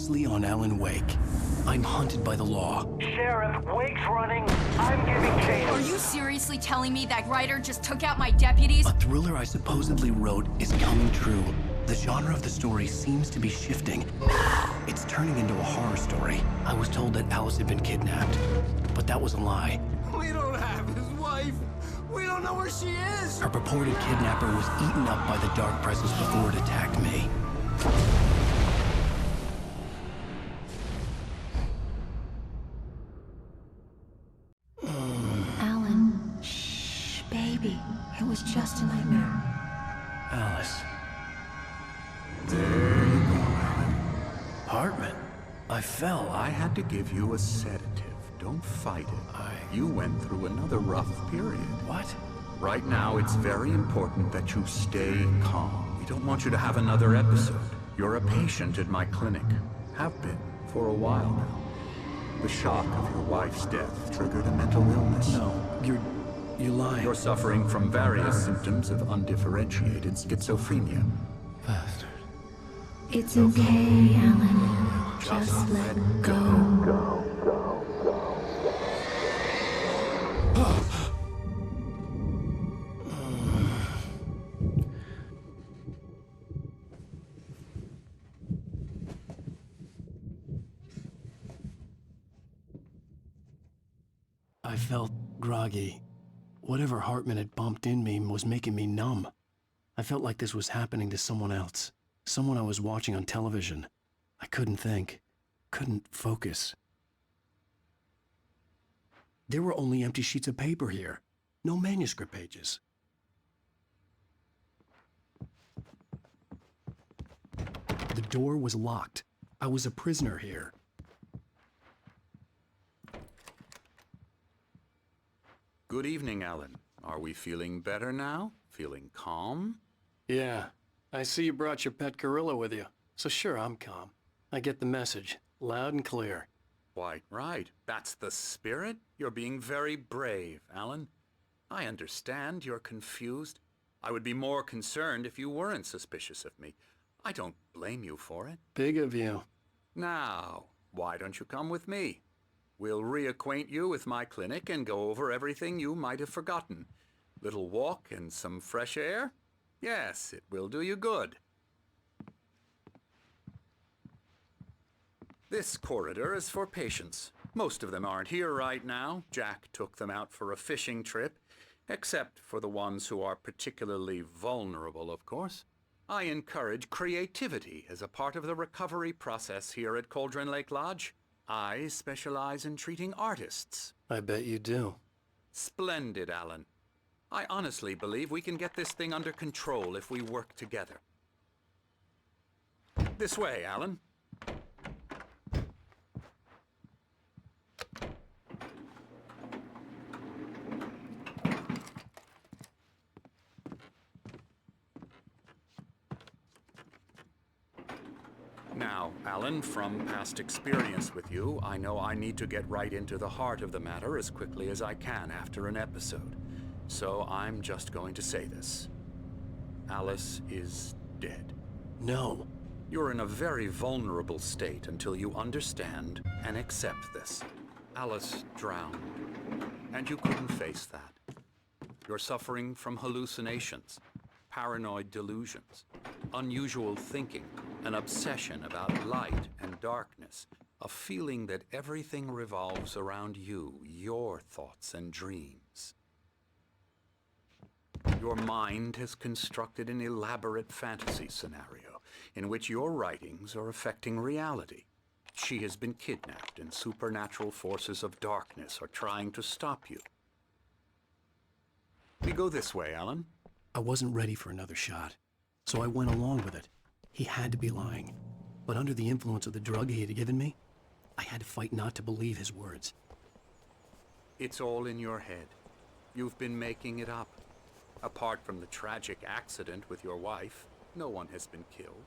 previously on Alanwake. I'm hunted by the law. Sheriff, Wake's running. I'm giving chase. Are you seriously telling me that writer just took out my deputies? A thriller I supposedly wrote is coming true. The genre of the story seems to be shifting. It's turning into a horror story. I was told that Alice had been kidnapped, but that was a lie. We don't have his wife. We don't know where she is. Her purported kidnapper was eaten up by the dark presence before it attacked me. Alan, shh, baby. It was just a nightmare. Alice. There you go, Alan. Hartman. I fell. I had to give you a sedative. Don't fight it. You went through another rough period. What? Right now, it's very important that you stay calm. We don't want you to have another episode. You're a patient at my clinic. Have been for a while now. The shock of your wife's death triggered a mental illness. No, you're lying. You're suffering from various symptoms of undifferentiated schizophrenia. Bastard. It's okay, Alan. Just let go. I felt groggy. Whatever Hartman had bumped in me was making me numb. I felt like this was happening to someone else. Someone I was watching on television. I couldn't think. Couldn't focus. There were only empty sheets of paper here. No manuscript pages. The door was locked. I was a prisoner here. Good evening, Alan. Are we feeling better now? Feeling calm? Yeah. I see you brought your pet gorilla with you. So sure, I'm calm. I get the message. Loud and clear. Quite right. That's the spirit. You're being very brave, Alan. I understand you're confused. I would be more concerned if you weren't suspicious of me. I don't blame you for it. Big of you. Now, why don't you come with me? We'll reacquaint you with my clinic and go over everything you might have forgotten. Little walk and some fresh air? Yes, it will do you good. This corridor is for patients. Most of them aren't here right now. Jack took them out for a fishing trip, except for the ones who are particularly vulnerable, of course. I encourage creativity as a part of the recovery process here at Cauldron Lake Lodge. I specialize in treating artists. I bet you do. Splendid, Alan. I honestly believe we can get this thing under control if we work together. This way, Alan. Now, Alan, from past experience with you, I know I need to get right into the heart of the matter as quickly as I can after an episode. So I'm just going to say this. Alice is dead. No. You're in a very vulnerable state until you understand and accept this. Alice drowned, and you couldn't face that. You're suffering from hallucinations, paranoid delusions, unusual thinking, an obsession about light and darkness, a feeling that everything revolves around you, your thoughts and dreams. Your mind has constructed an elaborate fantasy scenario in which your writings are affecting reality. She has been kidnapped and supernatural forces of darkness are trying to stop you. We go this way, Alan. I wasn't ready for another shot, so I went along with it. He had to be lying. But under the influence of the drug he had given me, I had to fight not to believe his words. It's all in your head. You've been making it up. Apart from the tragic accident with your wife, no one has been killed.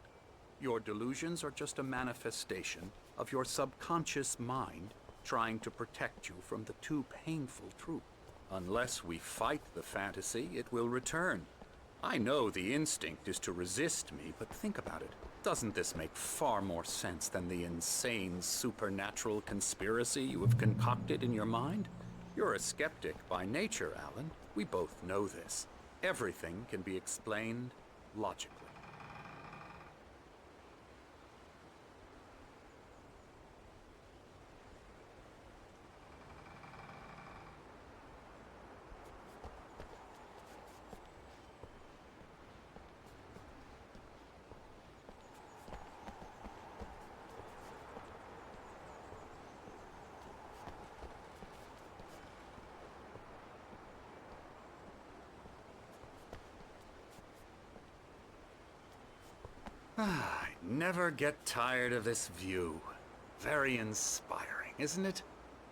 Your delusions are just a manifestation of your subconscious mind trying to protect you from the too painful truth. Unless we fight the fantasy, it will return. I know the instinct is to resist me, but think about it. Doesn't this make far more sense than the insane supernatural conspiracy you have concocted in your mind? You're a skeptic by nature, Alan. We both know this. Everything can be explained logically. I never get tired of this view. Very inspiring, isn't it?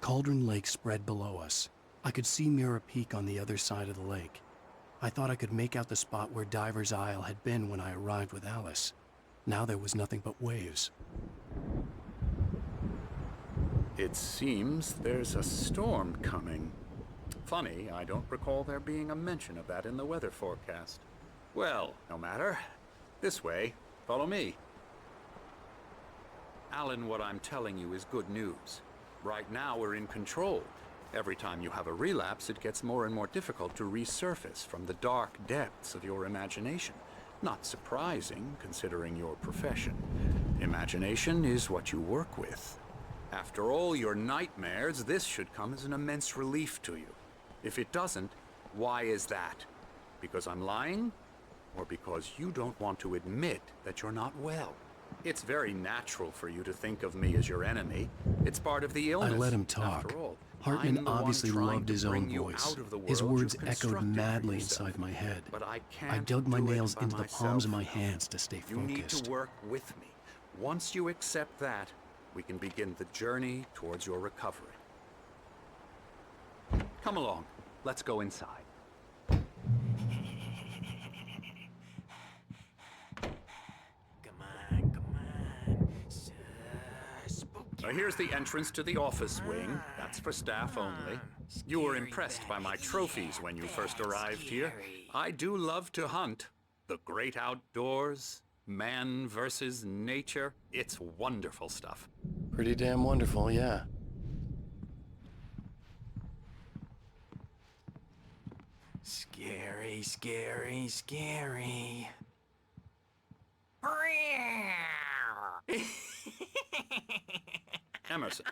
Cauldron Lake spread below us. I could see Mirror Peak on the other side of the lake. I thought I could make out the spot where Diver's Isle had been when I arrived with Alice. Now there was nothing but waves. It seems there's a storm coming. Funny, I don't recall there being a mention of that in the weather forecast. Well, no matter. This way. Follow me. Alan, what I'm telling you is good news. Right now we're in control. Every time you have a relapse, it gets more and more difficult to resurface from the dark depths of your imagination. Not surprising, considering your profession. Imagination is what you work with. After all your nightmares, this should come as an immense relief to you. If it doesn't, why is that? Because I'm lying? Or because you don't want to admit that you're not well? It's very natural for you to think of me as your enemy. It's part of the illness. I let him talk. After all, Hartman I'm the one obviously trying loved to his bring own you voice. out of the His world words you've echoed constructed for madly yourself. inside my head. But I can't I dug my do it nails by into the palms of my myself. hands to stay You need focused. to work with me. Once you accept that, we can begin the journey towards your recovery. Come along. Let's go inside. Here's the entrance to the office wing. That's for staff only. You were impressed by my trophies when you first arrived here. I do love to hunt. The great outdoors, man versus nature. It's wonderful stuff. Pretty damn wonderful, yeah. Scary, scary, scary. Emerson.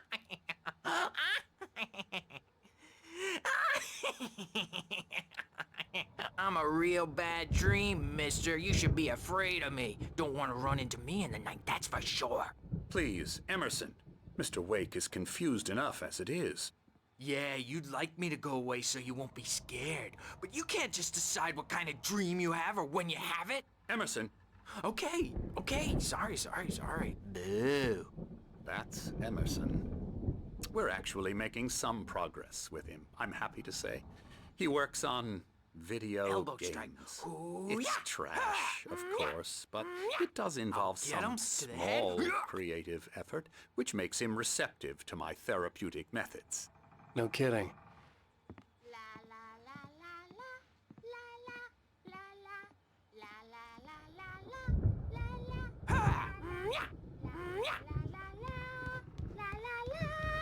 I'm a real bad dream, mister. You should be afraid of me. Don't want to run into me in the night, that's for sure. Please, Emerson. Mr. Wake is confused enough as it is. Yeah, you'd like me to go away so you won't be scared. But you can't just decide what kind of dream you have or when you have it. Emerson. Okay, sorry. Boo. That's Emerson. We're actually making some progress with him, I'm happy to say. He works on video Elbow games. strike. Ooh, It's yeah. trash, of course, but it does involve Get him some to the head. small creative effort, which makes him receptive to my therapeutic methods. No kidding.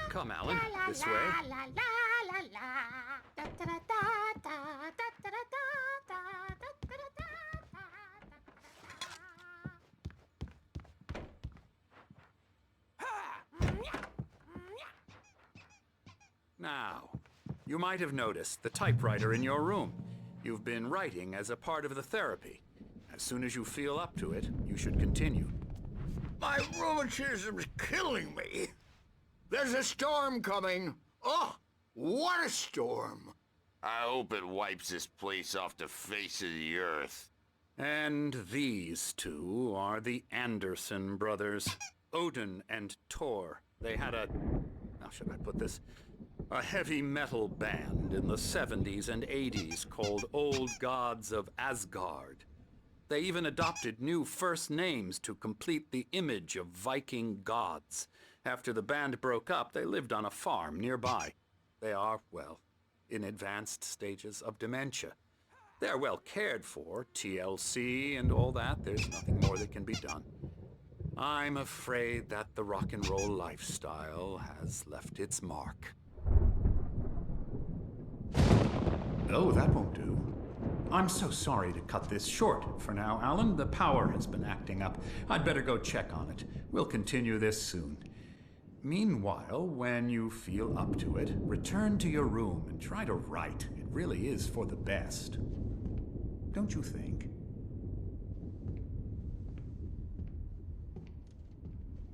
Come, Alan, this way. Now, you might have noticed the typewriter in your room. You've been writing as a part of the therapy. As soon as you feel up to it, you should continue. My rheumatism's killing me. There's a storm coming. Oh, what a storm. I hope it wipes this place off the face of the earth. And these two are the Anderson brothers, Odin and Tor. They had a... how should I put this? A heavy metal band in the 70s and 80s called Old Gods of Asgard. They even adopted new first names to complete the image of Viking gods. After the band broke up, they lived on a farm nearby. They are, well, in advanced stages of dementia. They're well cared for, TLC and all that. There's nothing more that can be done. I'm afraid that the rock and roll lifestyle has left its mark. Oh, that won't do. I'm so sorry to cut this short for now, Alan. The power has been acting up. I'd better go check on it. We'll continue this soon. Meanwhile, when you feel up to it, return to your room and try to write. It really is for the best. Don't you think?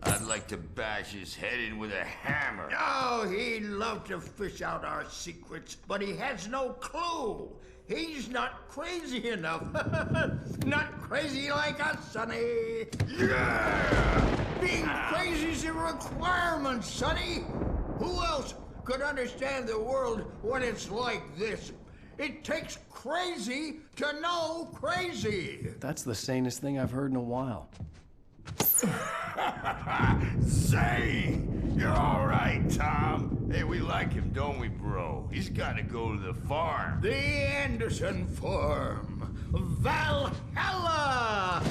I'd like to bash his head in with a hammer. Oh, he'd love to fish out our secrets, but he has no clue. He's not crazy enough. Not crazy like us, Sonny. Yeah! Being crazy's a requirement, Sonny. Who else could understand the world when it's like this? It takes crazy to know crazy. That's the sanest thing I've heard in a while. Say, you're all right, Tom. Hey, we like him, don't we, bro? He's got to go to the farm. The Anderson Farm. Valhalla!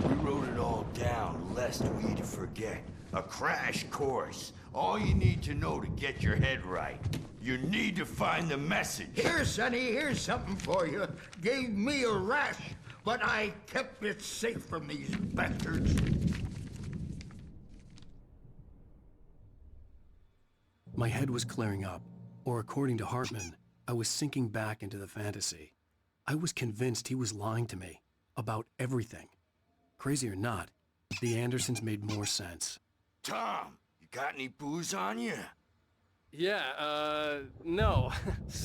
We wrote it all down, lest we forget. A crash course. All you need to know to get your head right. You need to find the message. Here, Sonny, here's something for you. Gave me a rash, but I kept it safe from these bastards. My head was clearing up, or according to Hartman, I was sinking back into the fantasy. I was convinced he was lying to me about everything. Crazy or not, the Andersons made more sense. Tom, you got any booze on you? Yeah, no.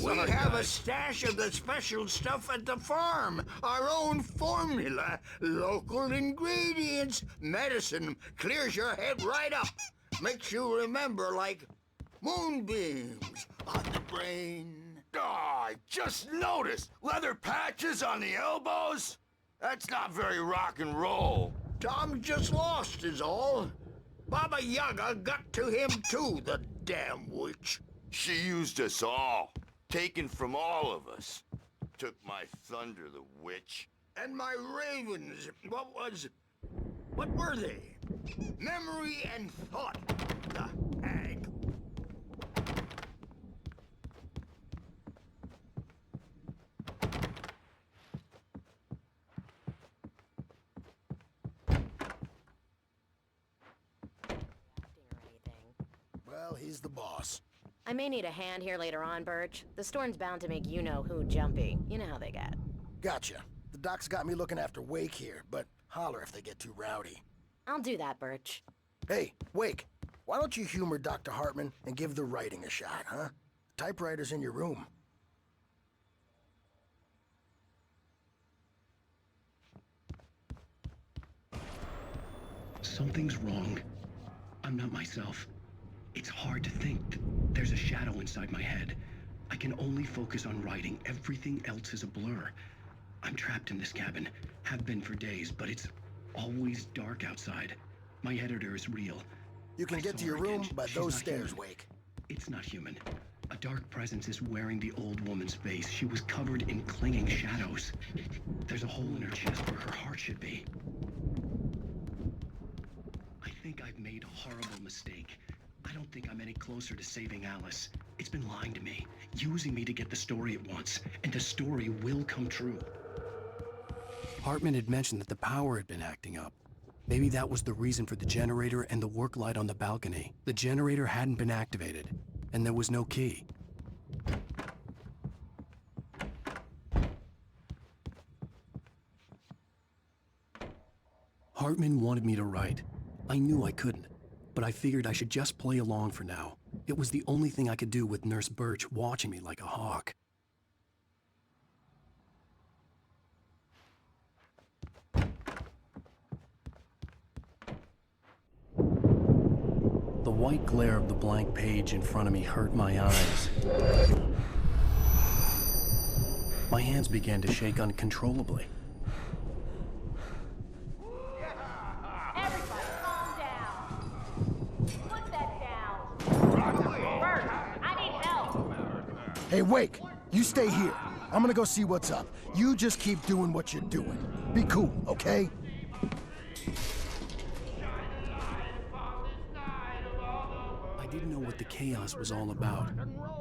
We have a stash of the special stuff at the farm. Our own formula. Local ingredients. Medicine clears your head right up. Makes you remember like moonbeams on the brain. Oh, I just noticed. Leather patches on the elbows? That's not very rock and roll. Tom just lost is all. Baba Yaga got to him too, the damn witch. She used us all. Taken from all of us. Took my thunder, the witch. And my ravens, what were they? Memory and thought, the hag. Well, he's the boss. I may need a hand here later on, Birch. The storm's bound to make you-know-who jumpy. You know how they get. Gotcha. The doc's got me looking after Wake here, but holler if they get too rowdy. I'll do that, Birch. Hey, Wake, why don't you humor Dr. Hartman and give the writing a shot, huh? The typewriter's in your room. Something's wrong. I'm not myself. It's hard to think. There's a shadow inside my head. I can only focus on writing. Everything else is a blur. I'm trapped in this cabin. Have been for days, but it's always dark outside. My editor is real. You can get to your room by those stairs, Wake. It's not human. A dark presence is wearing the old woman's face. She was covered in clinging shadows. There's a hole in her chest where her heart should be. I think I've made a horrible mistake. I don't think I'm any closer to saving Alice. It's been lying to me, using me to get the story it wants, and the story will come true. Hartman had mentioned that the power had been acting up. Maybe that was the reason for the generator and the work light on the balcony. The generator hadn't been activated, and there was no key. Hartman wanted me to write. I knew I couldn't, but I figured I should just play along for now. It was the only thing I could do with Nurse Birch watching me like a hawk. The white glare of the blank page in front of me hurt my eyes. My hands began to shake uncontrollably. Everybody, calm down. Put that down. Bert, I need help. Hey, Wake, you stay here. I'm gonna go see what's up. You just keep doing what you're doing. Be cool, okay? didn't know what the chaos was all about,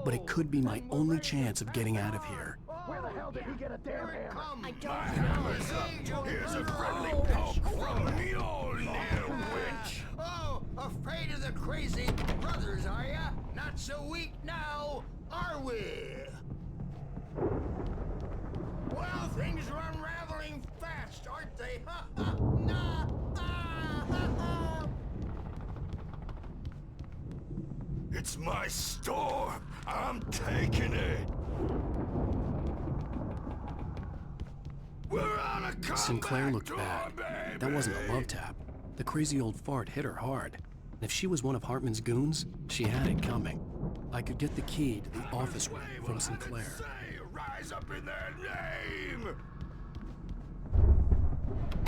but it could be my only chance of getting out of here. Where the hell did he get a damn hammer? I don't know. Here's a friendly poke from Mjolnir, witch. Oh, afraid of the crazy brothers, are ya? Not so weak now, are we? Well, things are unraveling fast, aren't they? Ha ha! Nah! Ah, ha, ha. It's my storm. I'm taking it. We're on a comeback Sinclair looked tour, bad. baby. That wasn't a love tap. The crazy old fart hit her hard. And if she was one of Hartman's goons, she had it coming. I could get the key to the office room from Sinclair. Rise up in their name.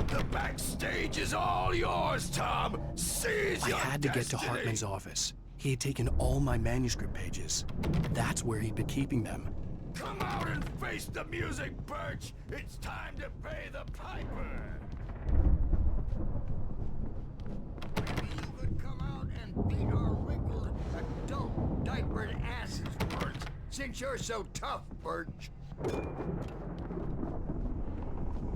The backstage is all yours, Tom. Seize I your had to get to destiny. Hartman's office. He had taken all my manuscript pages. That's where he'd been keeping them. Come out and face the music, Birch. It's time to pay the piper. Maybe you could come out and beat our wrinkled, adult, diapered asses, Birch. Since you're so tough, Birch.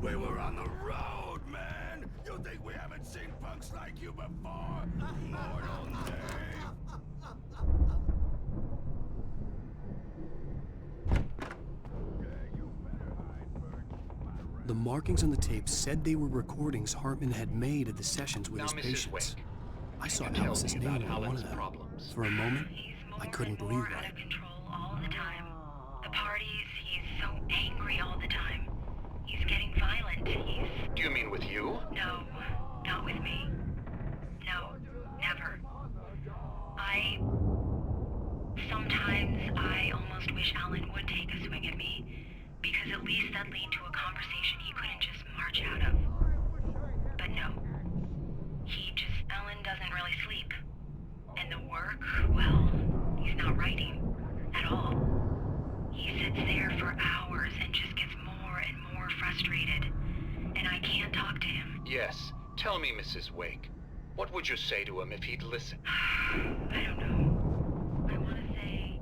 We were on the road, man. You think we haven't seen punks like you before? Mortal Dave. The markings on the tape said they were recordings Hartman had made at the sessions with Now, his Mrs. patients. Wake, I saw can you tell Alice's me name about on one Alan's of them. problems? For a moment, I couldn't breathe Out right. of control all the time. The parties, he's so angry all the time. He's getting violent. Do you mean with you? No, not with me. No, never. Sometimes I almost wish Alan would take a swing at me, because at least that'd lead to a conversation he couldn't just march out of. But no. Alan doesn't really sleep. And the work, well, he's not writing at all. He sits there for hours and just gets more and more frustrated. And I can't talk to him. Yes. Tell me, Mrs. Wake. What would you say to him if he'd listen? I don't know. I want to say,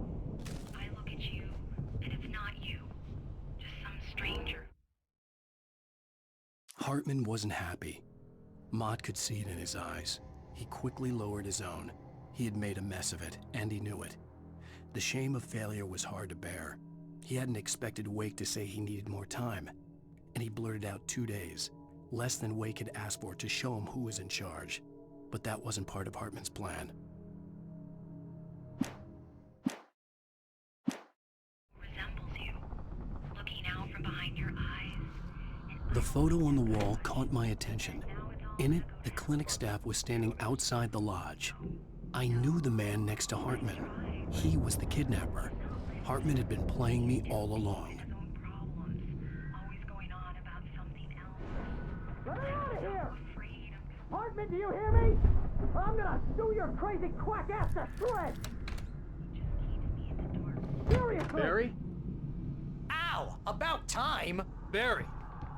I look at you, and it's not you. Just some stranger. Hartman wasn't happy. Mott could see it in his eyes. He quickly lowered his own. He had made a mess of it, and he knew it. The shame of failure was hard to bear. He hadn't expected Wake to say he needed more time, and he blurted out 2 days, less than Wake had asked for to show him who was in charge. But that wasn't part of Hartman's plan. Resembles you, looking out from behind your eyes. The photo on the wall caught my attention. In it, the clinic staff was standing outside the lodge. I knew the man next to Hartman. He was the kidnapper. Hartman had been playing me all along. Always going on about something else. Get out of here! Hartman, do you hear me? I'm gonna sue your crazy quack ass to shreds! Seriously! Barry? Ow! About time! Barry!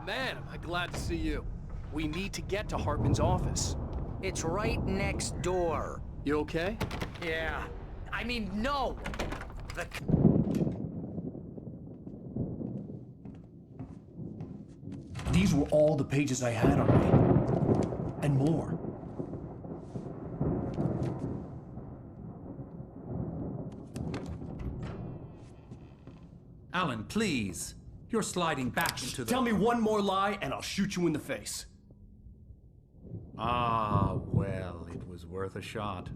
Man, am I glad to see you. We need to get to Hartman's office. It's right next door. You okay? Yeah. I mean, no! The... These were all the pages I had on me. And more. Alan, please. You're sliding back into the... Tell me one more lie and I'll shoot you in the face. Ah, well, it was worth a shot.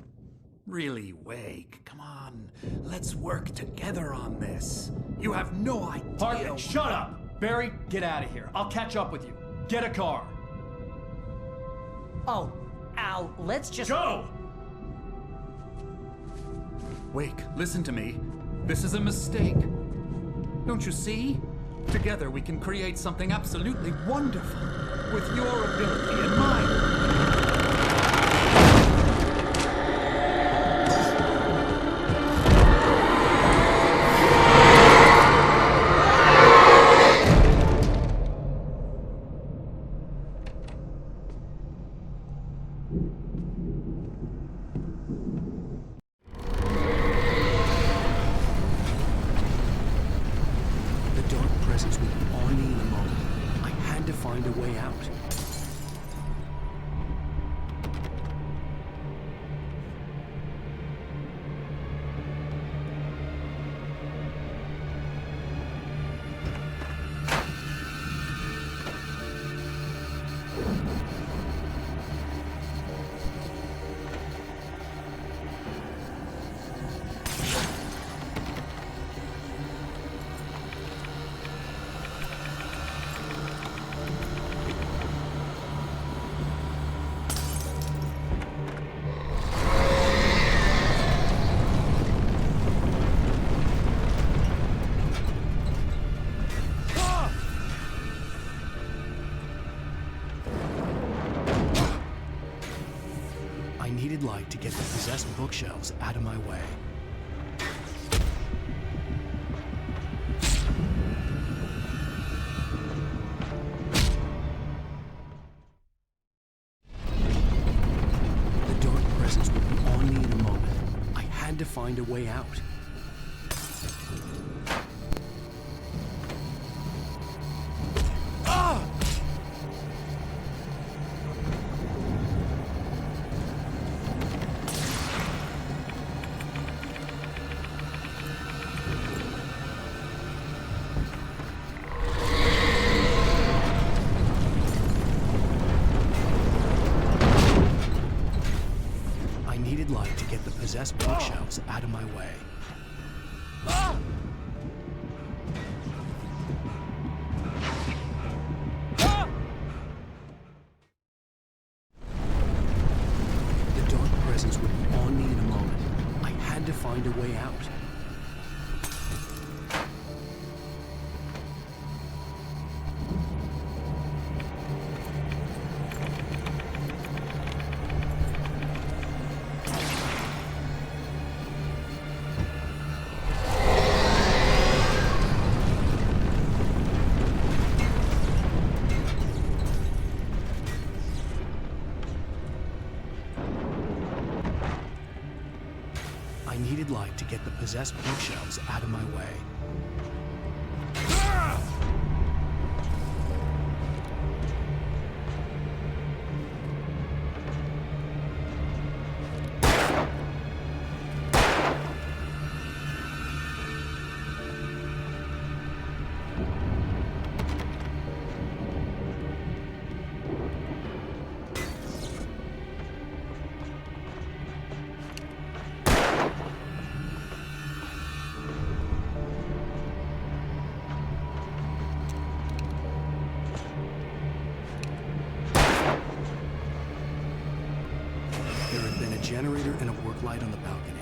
Really, Wake, come on. Let's work together on this. You have no idea... Hartman, shut up! Barry, get out of here. I'll catch up with you. Get a car. Oh, Al, let's just... Go! Wake, listen to me. This is a mistake. Don't you see? Together we can create something absolutely wonderful. With your ability and mine. light to get the possessed bookshelves out of my way. The dark presence would be on me in a moment. I had to find a way out. Light to get the possessed bookshelves out of my way. The dark presence would be on me in a moment. I had to find a way out. I needed light to get the possessed bookshelves out of my way. There had been a generator and a work light on the balcony.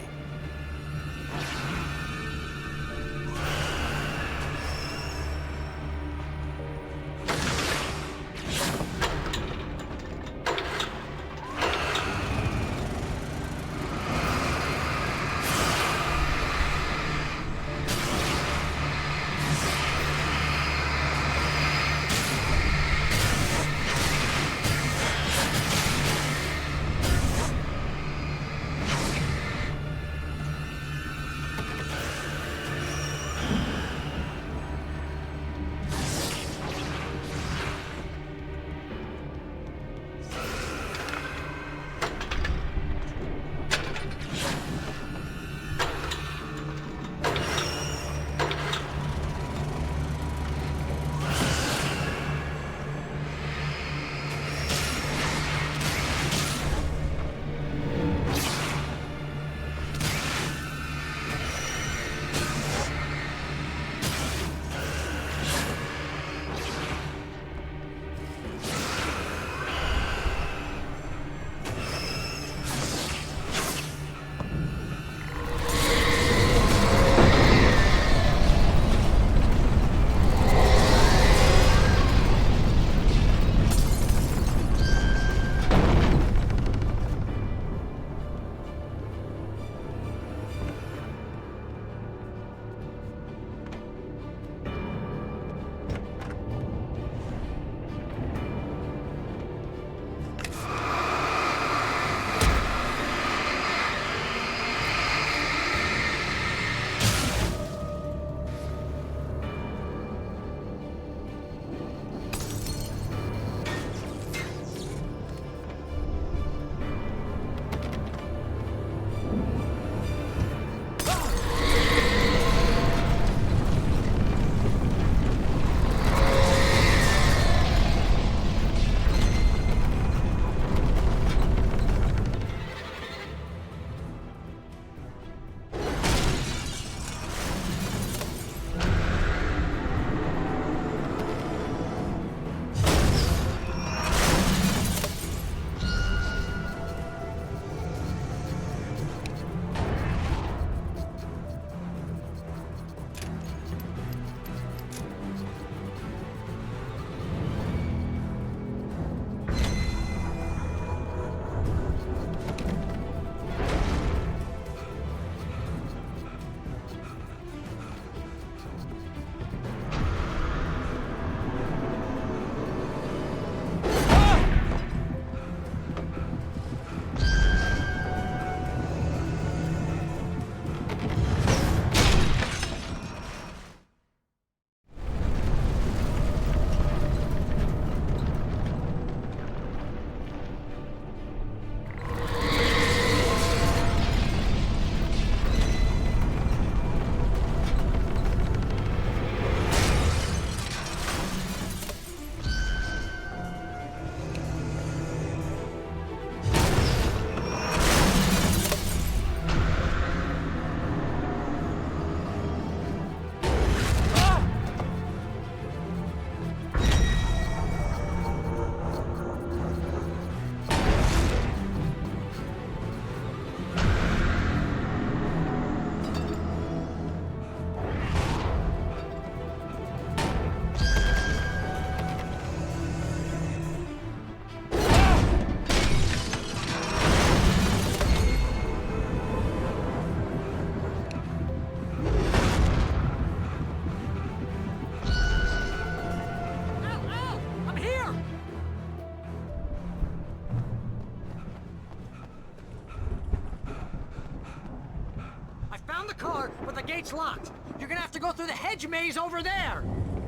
found the car, but the gate's locked. You're gonna have to go through the hedge maze over there.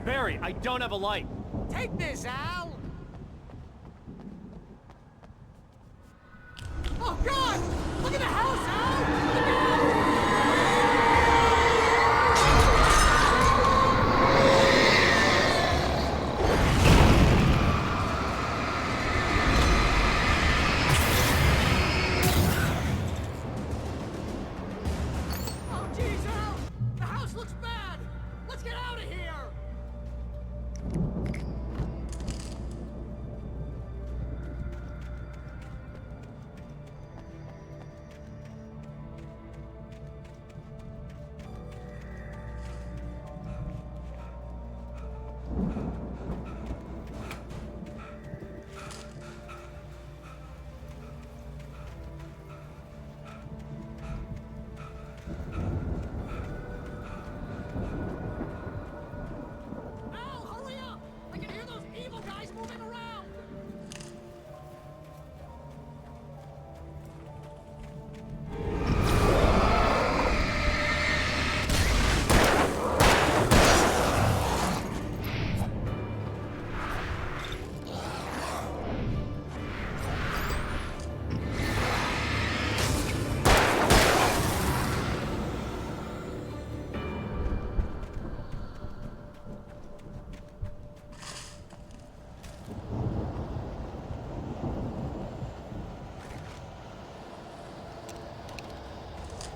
Barry, I don't have a light. Take this, Al. Oh, God! Look at the house, Al! Look out! Oh, geez, Al! The house looks bad! Let's get out of here! Al, hurry up! I can hear those evil guys moving around!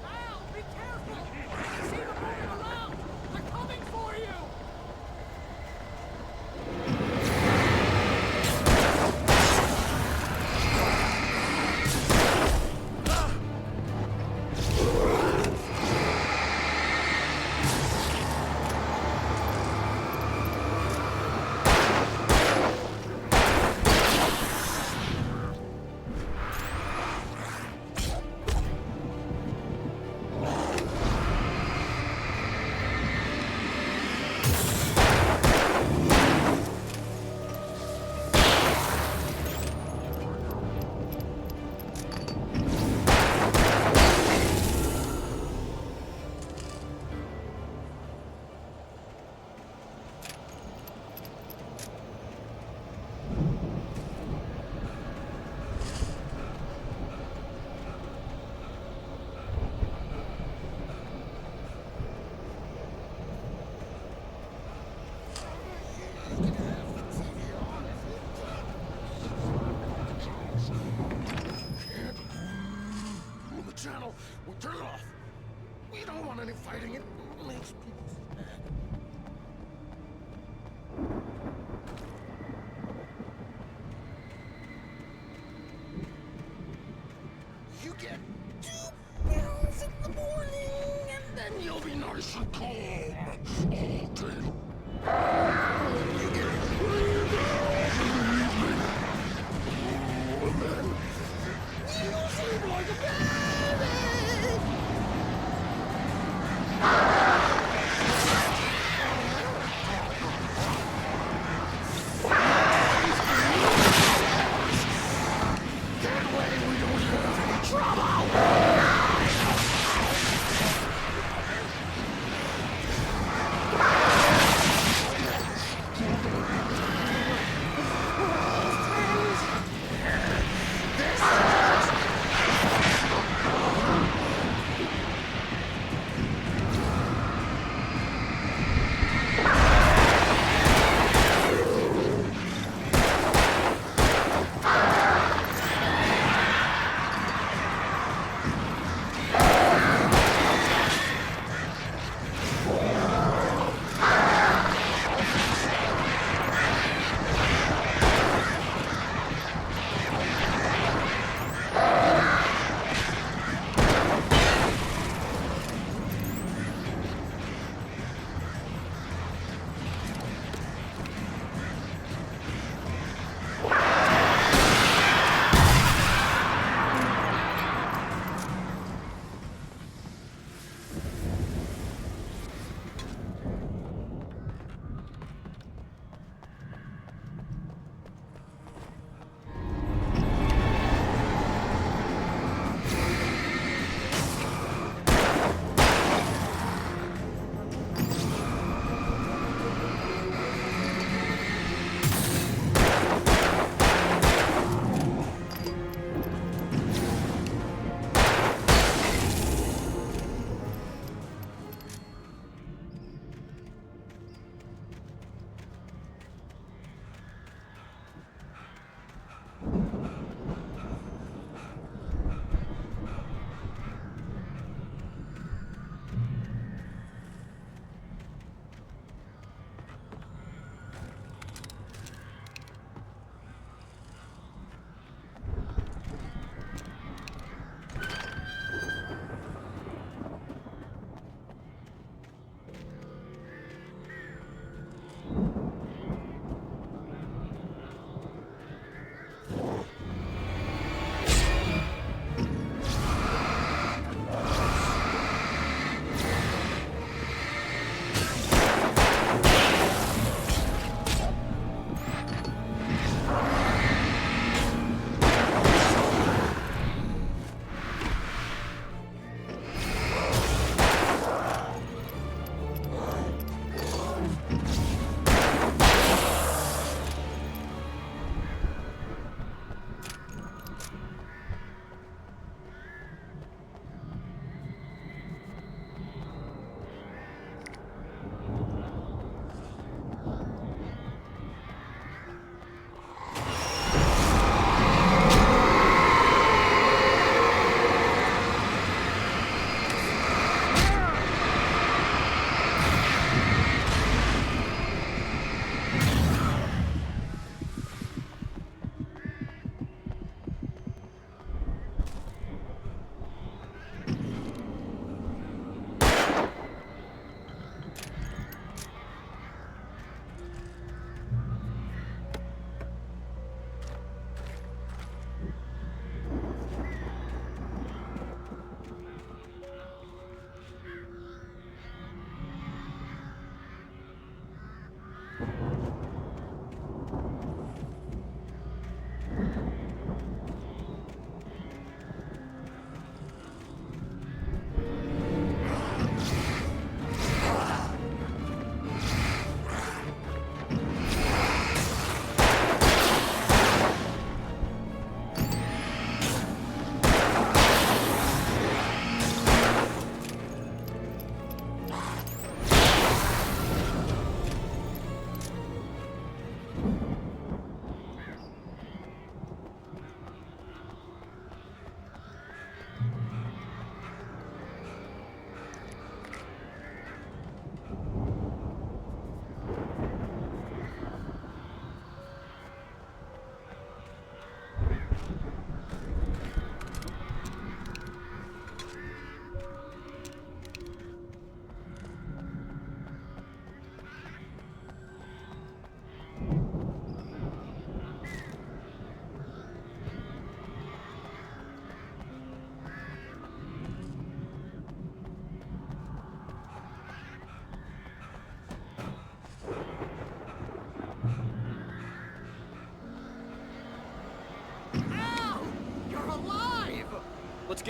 Al, be careful! I see them moving around! They're coming for you! Move the channel. We'll turn it off. We don't want any fighting. It makes people mad. You get 2 pills in the morning, and then you'll be nice and calm all day. You get 3 pills in the evening. And then you sleep like a baby. That way we don't have any trouble.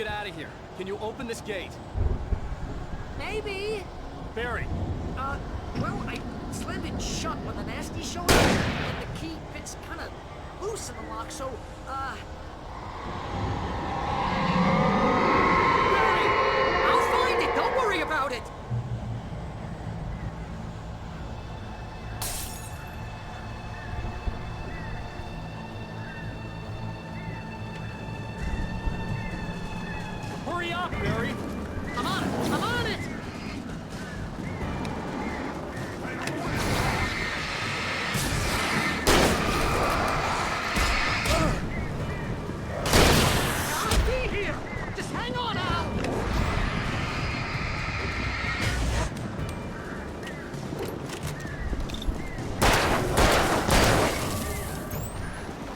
get out of here. Can you open this gate? Maybe. Barry. Well, I slammed it shut when the nasty showed up, and the key fits kind of loose in the lock, so, Barry! I'll find it! Don't worry about it! Hurry up, Barry! I'm on it! I'm on it! I'll be here! Just hang on, Al!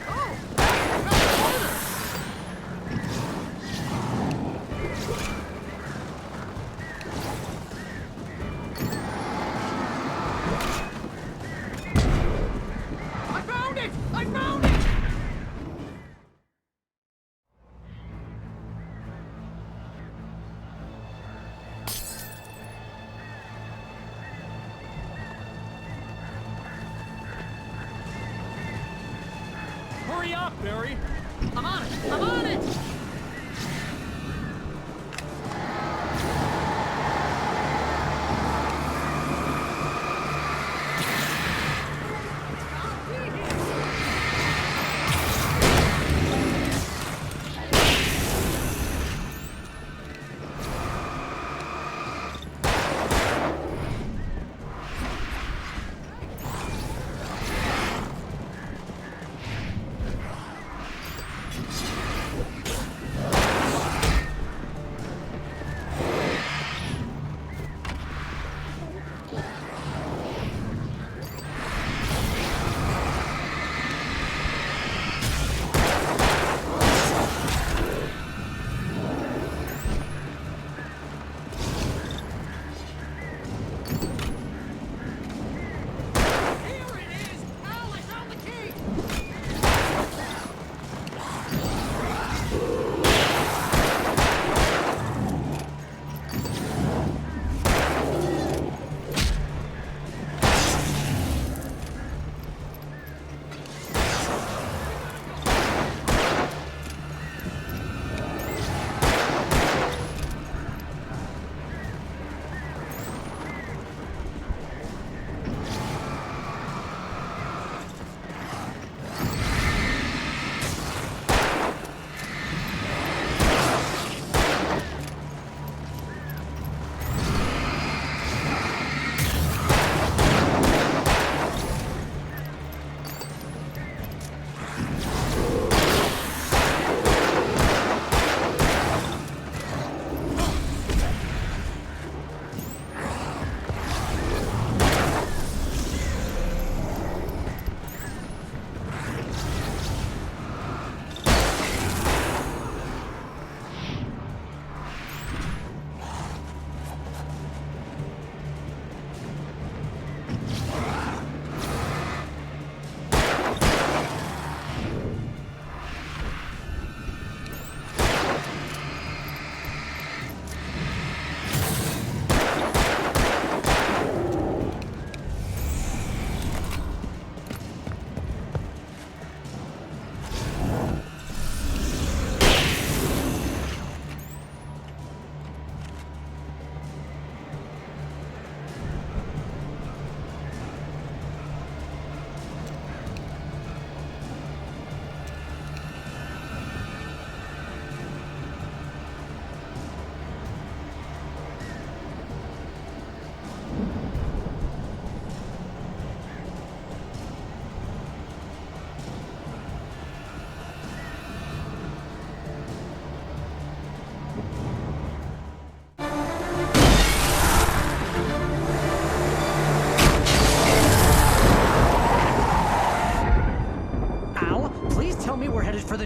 Oh! Around the corner! I found it! I found it! Hurry up, Barry! I'm on it! I'm on it!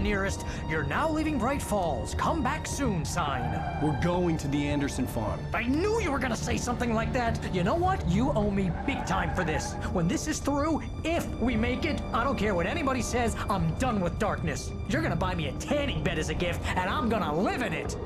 nearest "You're now leaving Bright Falls. Come back soon" sign. We're going to the Anderson farm. I knew you were gonna say something like that. You know what? You owe me big time for this. When this is through, if we make it, I don't care what anybody says, I'm done with darkness. You're gonna buy me a tanning bed as a gift, and I'm gonna live in it.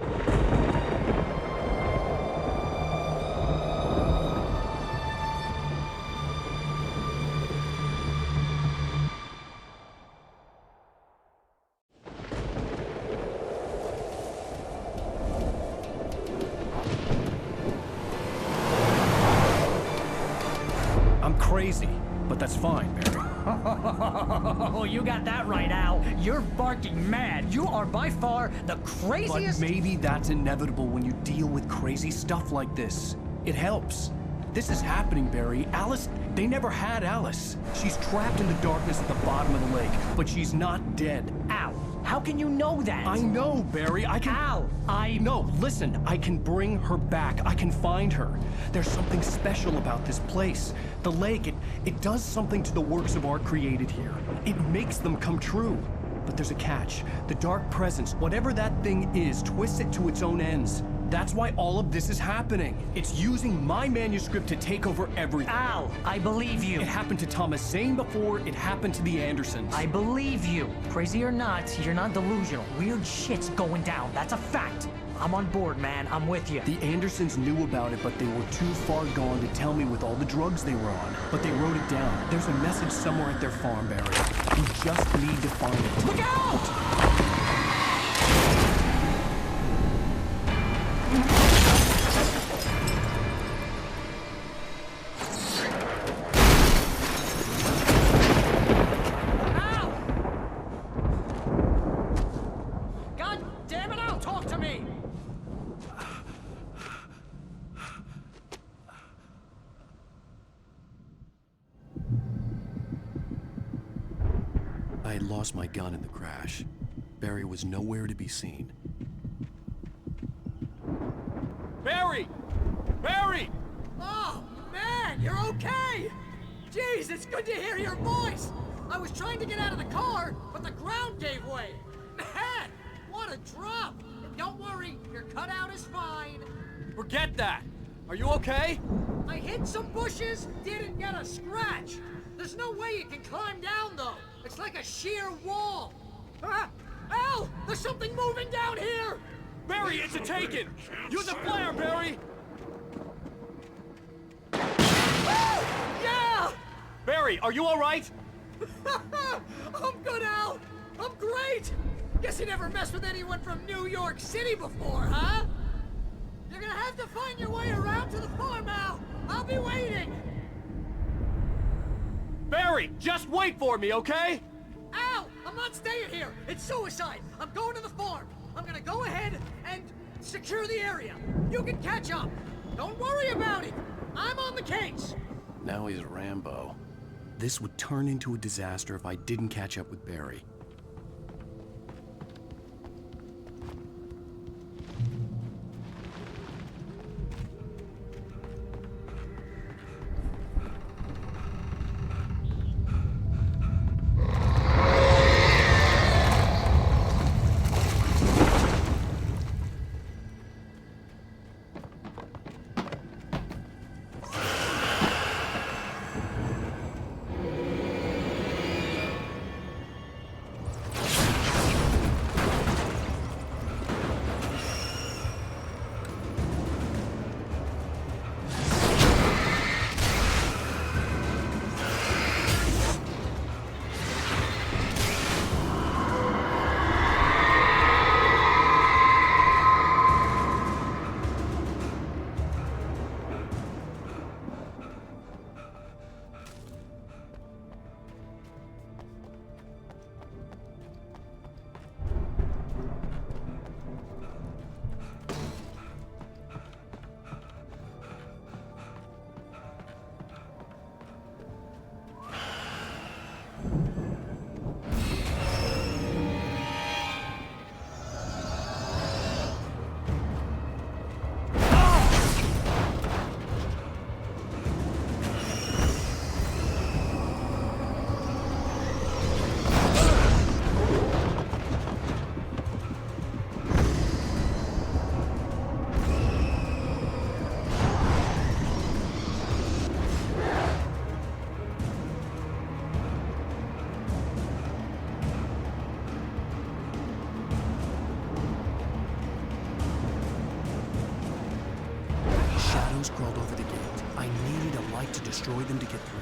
Crazy, but that's fine, Barry. Oh, you got that right, Al. You're barking mad. You are by far the craziest... But maybe that's inevitable when you deal with crazy stuff like this. It helps. This is happening, Barry. Alice, they never had Alice. She's trapped in the darkness at the bottom of the lake, but she's not dead. Al, how can you know that? I know, Barry. I can... Al, No, listen. I can bring her back. I can find her. There's something special about this place. The lake, it does something to the works of art created here. It makes them come true. But there's a catch. The dark presence, whatever that thing is, twists it to its own ends. That's why all of this is happening. It's using my manuscript to take over everything. Al, I believe you. It happened to Thomas Zane before, it happened to the Andersons. I believe you. Crazy or not, you're not delusional. Weird shit's going down. That's a fact. I'm on board, man. I'm with you. The Andersons knew about it, but they were too far gone to tell me with all the drugs they were on. But they wrote it down. There's a message somewhere at their farm, Barry. You just need to find it. Look out! I had lost my gun in the crash. Barry was nowhere to be seen. Barry! Barry! Oh, man, you're okay! Jeez, it's good to hear your voice! I was trying to get out of the car, but the ground gave way. Man, what a drop! And don't worry, your cutout is fine. Forget that! Are you okay? I hit some bushes, didn't get a scratch. There's no way you can climb down, though. It's like a sheer wall. Ah! Al! There's something moving down here! Barry, it's a taken! Use a flare, Barry! Yeah! Barry, are you alright? I'm good, Al! I'm great! Guess you never messed with anyone from New York City before, huh? You're gonna have to find your way around to the farm, Al! I'll be waiting! Barry, just wait for me, okay? Al! I'm not staying here! It's suicide! I'm going to the farm! I'm gonna go ahead and secure the area. You can catch up. Don't worry about it. I'm on the case. Now he's Rambo. This would turn into a disaster if I didn't catch up with Barry. shadows crawled over the gate. I needed a light to destroy them to get through.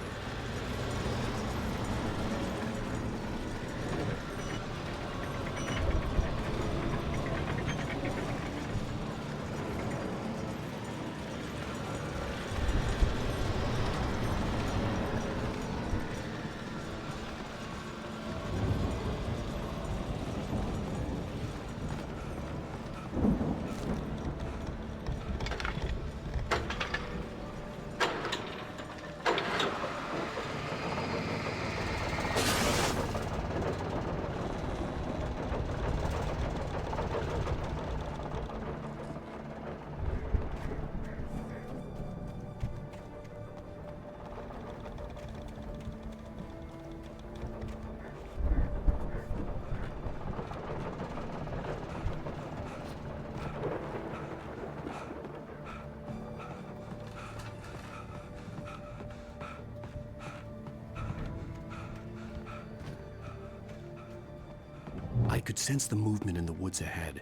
I could sense the movement in the woods ahead.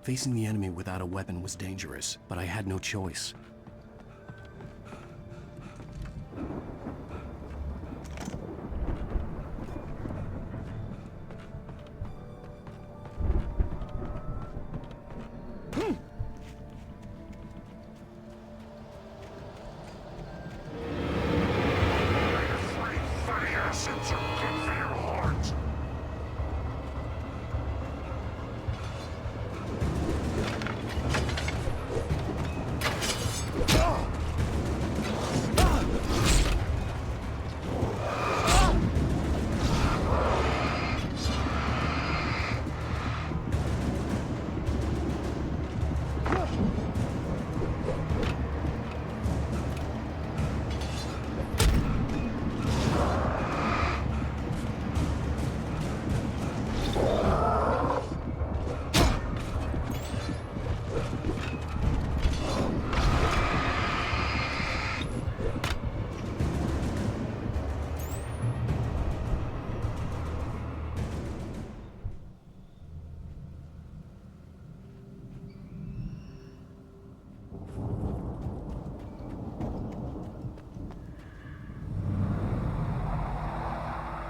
Facing the enemy without a weapon was dangerous, but I had no choice.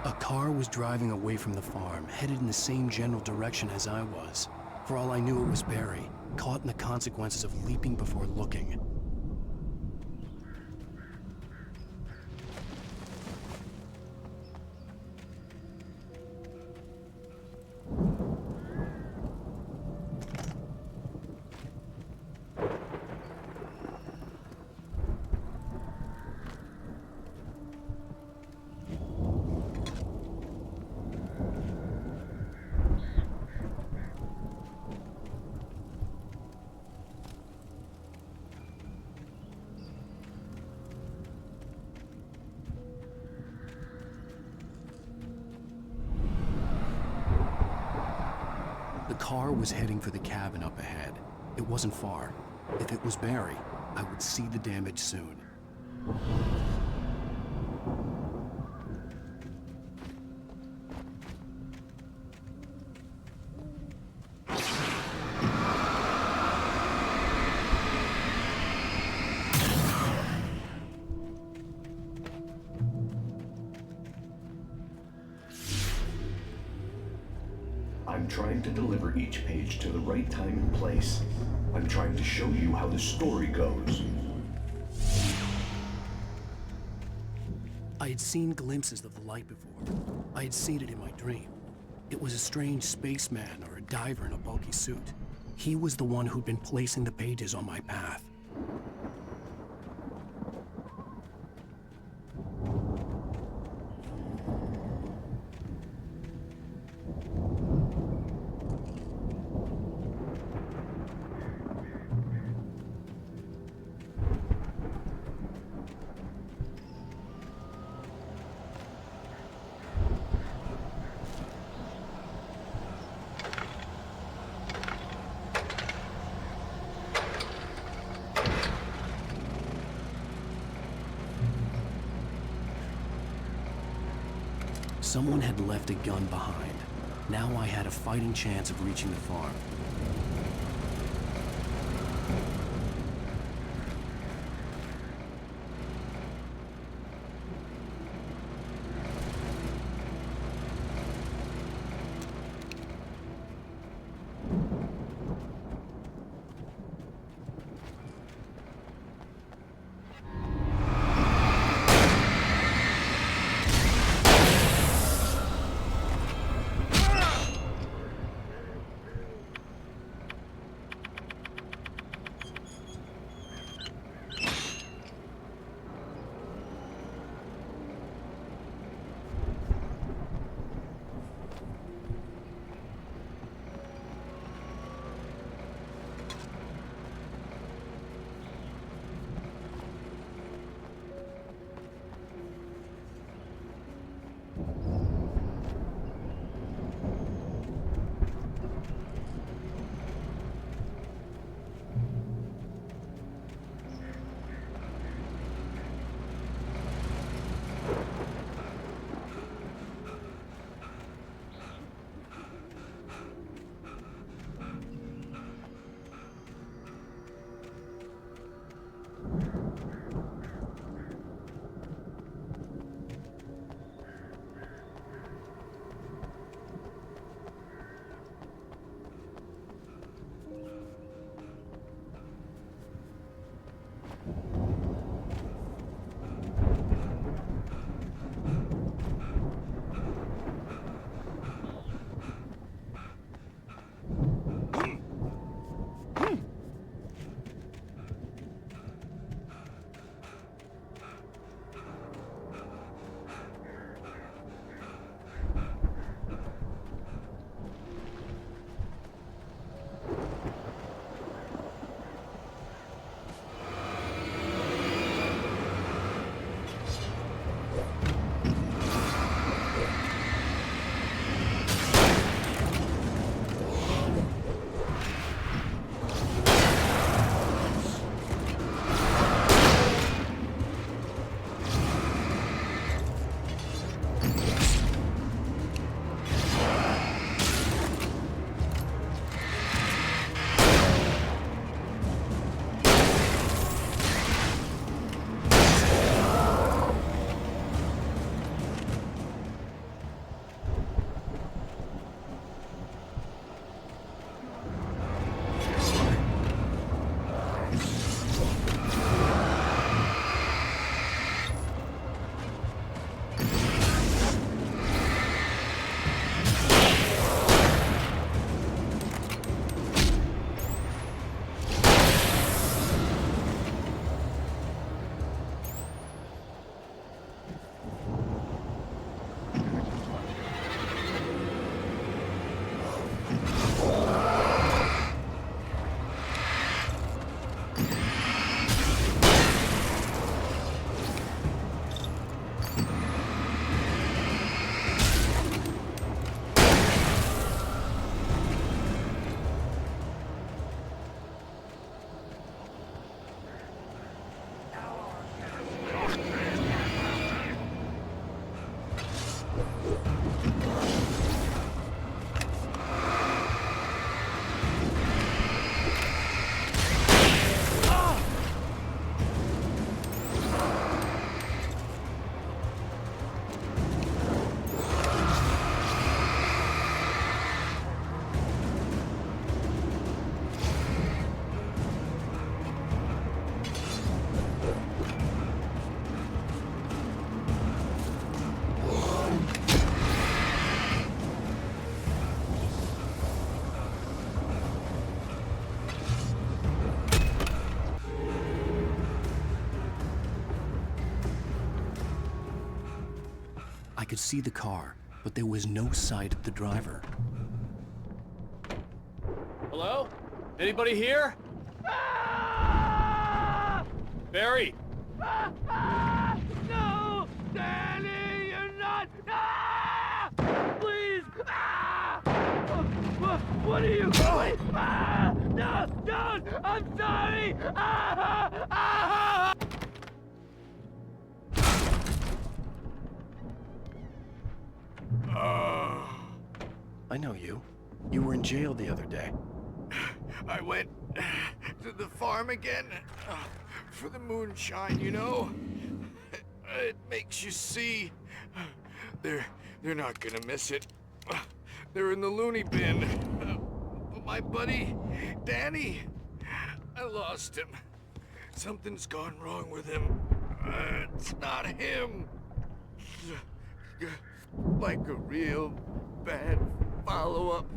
A car was driving away from the farm, headed in the same general direction as I was. For all I knew, it was Barry, caught in the consequences of leaping before looking. The car was heading for the cabin up ahead. It wasn't far. If it was Barry, I would see the damage soon. I'm trying to deliver each page to the right time and place. I'm trying to show you how the story goes. I had seen glimpses of the light before. I had seen it in my dream. It was a strange spaceman or a diver in a bulky suit. He was the one who'd been placing the pages on my path. Someone had left a gun behind. Now I had a fighting chance of reaching the farm. I could see the car, but there was no sight of the driver. Hello? Anybody here? Barry! No! Danny, you're not! Please! What are you doing? No! Don't! I'm sorry! I know you. You were in jail the other day. I went to the farm again for the moonshine, you know? It makes you see. They're not gonna miss it. They're in the loony bin. But my buddy, Danny, I lost him. Something's gone wrong with him. It's not him. Like a real bad follow-up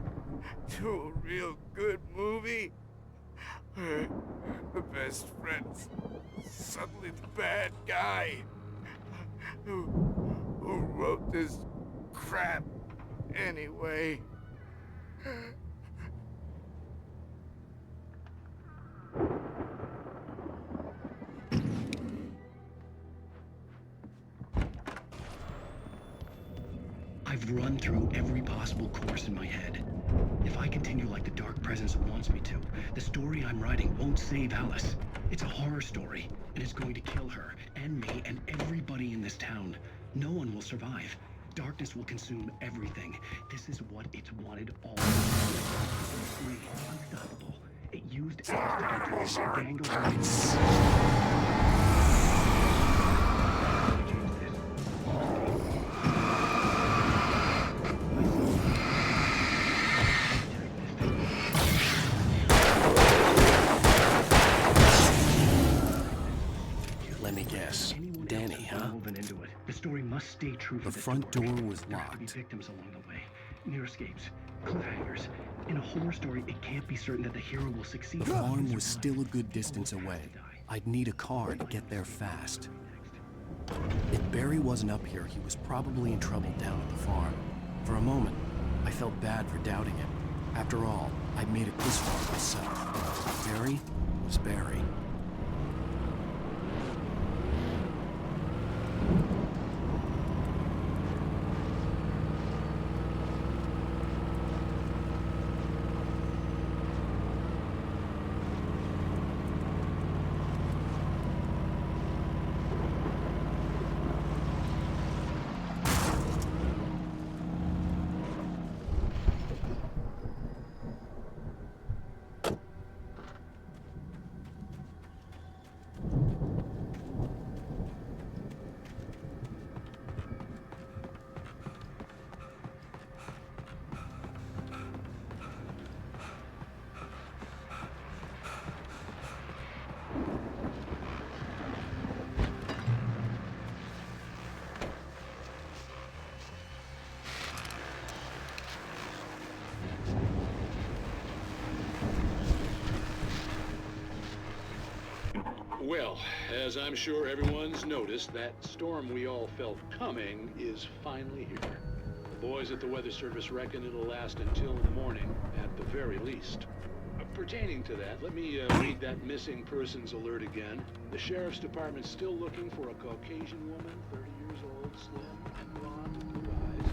to a real good movie. The best friend's suddenly the bad guy. Who wrote this crap anyway? I've run through every possible course in my head. If I continue like the Dark Presence wants me to, the story I'm writing won't save Alice. It's a horror story, and it's going to kill her, and me, and everybody in this town. No one will survive. Darkness will consume everything. This is what it's wanted all along. Free, unstoppable. It used Alice to control Dangle. Let me guess. Danny, huh? The story must stay true. The front door was locked. There could be victims along the way. Near escapes. Cliffhangers. In a horror story, it can't be certain that the hero will succeed. The farm was still a good distance away. I'd need a car to get there fast. If Barry wasn't up here, he was probably in trouble down at the farm. For a moment, I felt bad for doubting him. After all, I'd made it this far myself. Barry was Barry. Well, as I'm sure everyone's noticed, that storm we all felt coming is finally here. The boys at the Weather Service reckon it'll last until the morning, at the very least. Pertaining to that, let me read that missing persons alert again. The Sheriff's Department's still looking for a Caucasian woman, 30 years old, slim, and blonde, with blue eyes.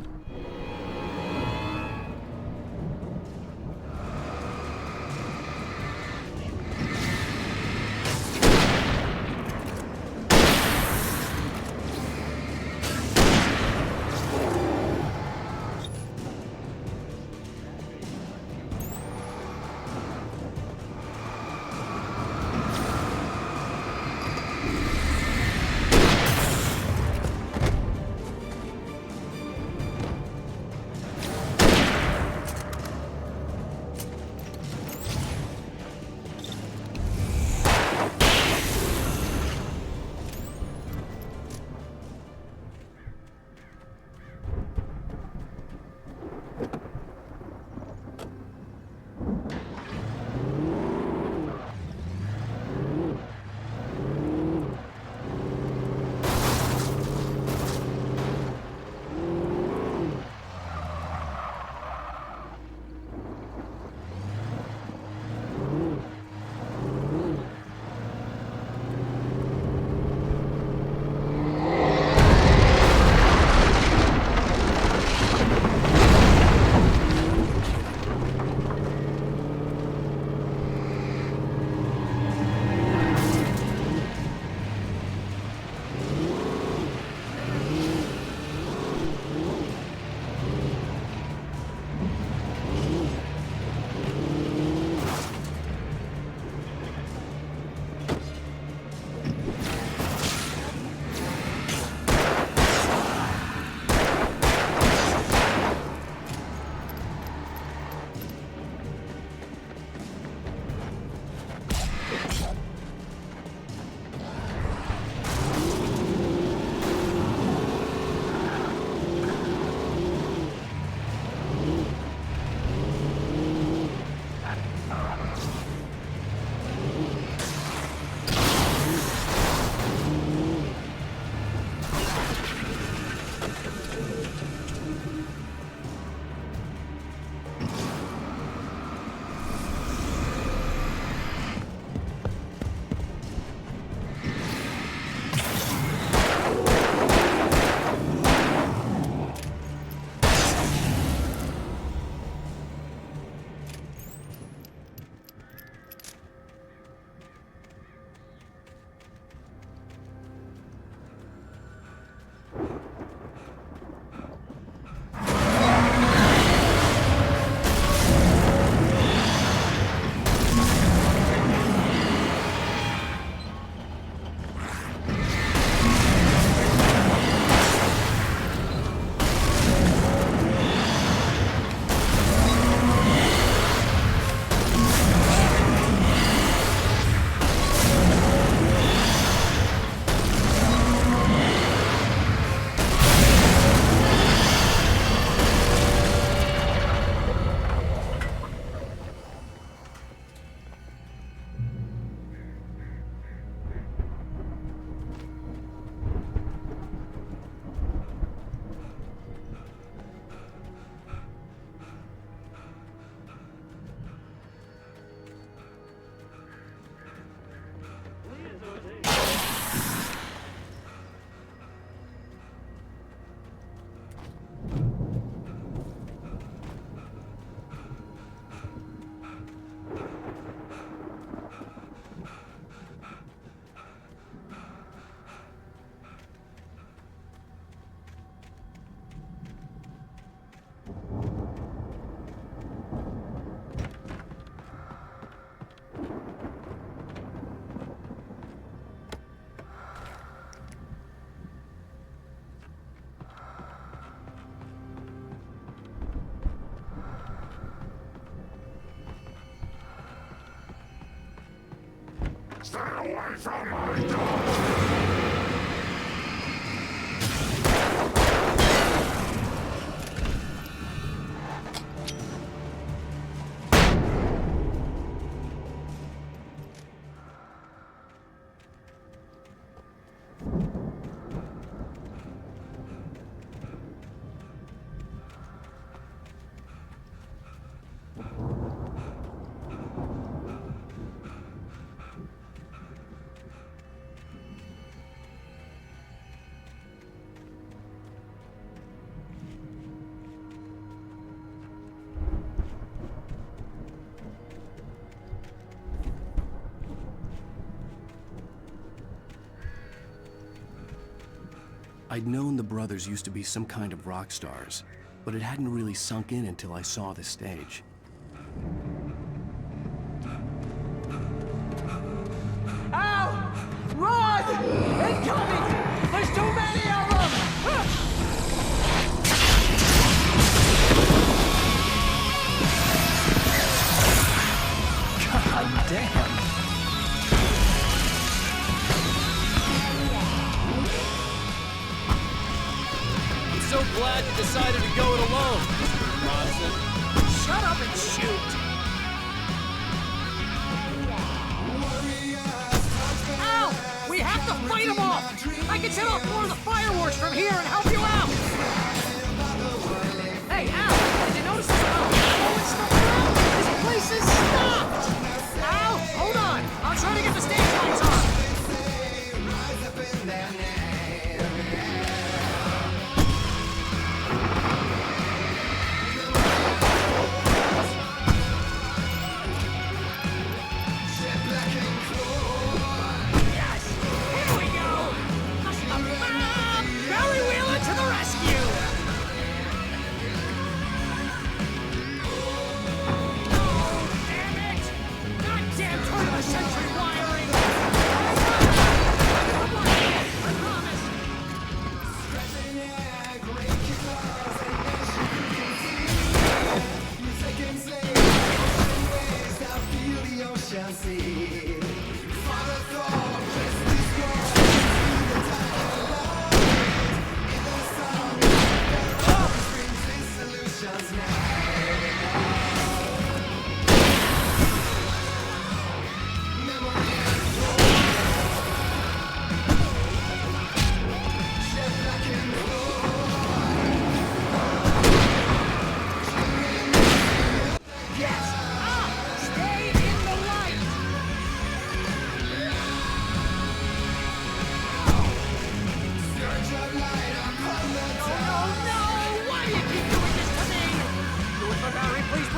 Stay away from my door! I'd known the brothers used to be some kind of rock stars, but it hadn't really sunk in until I saw the stage. Ow! Run! Incoming! There's too many of them! God damn! So glad you decided to go it alone, Mr. Bronson. Shut up and shoot! Ow! We have to fight them off! I can set off more of the fireworks from here and help you out! Hey, Al! Did you notice there's blowing stuff around? This place is stopped! Al! Hold on! I'll try to get the stage lights on! Please,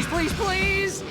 please, please!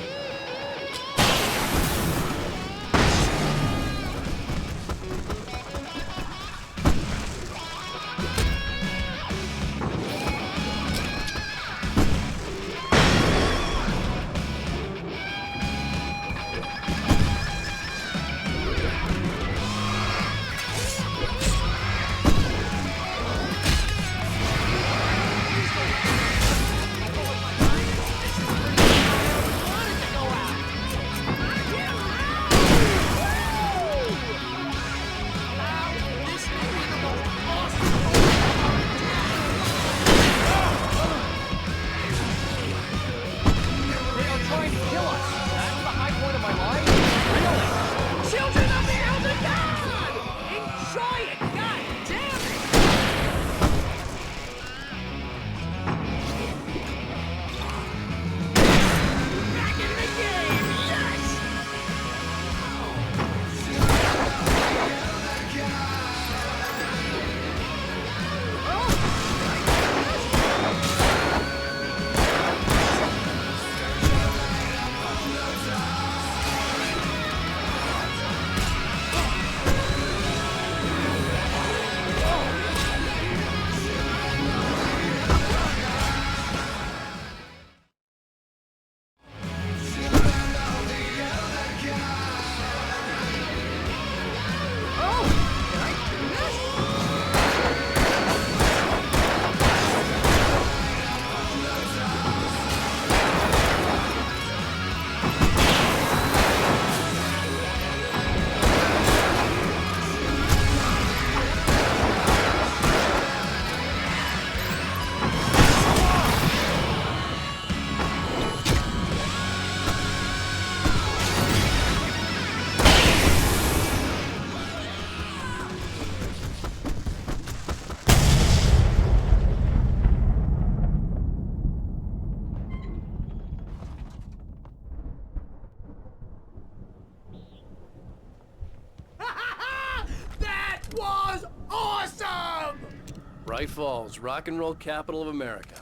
Bright Falls, rock and roll capital of America.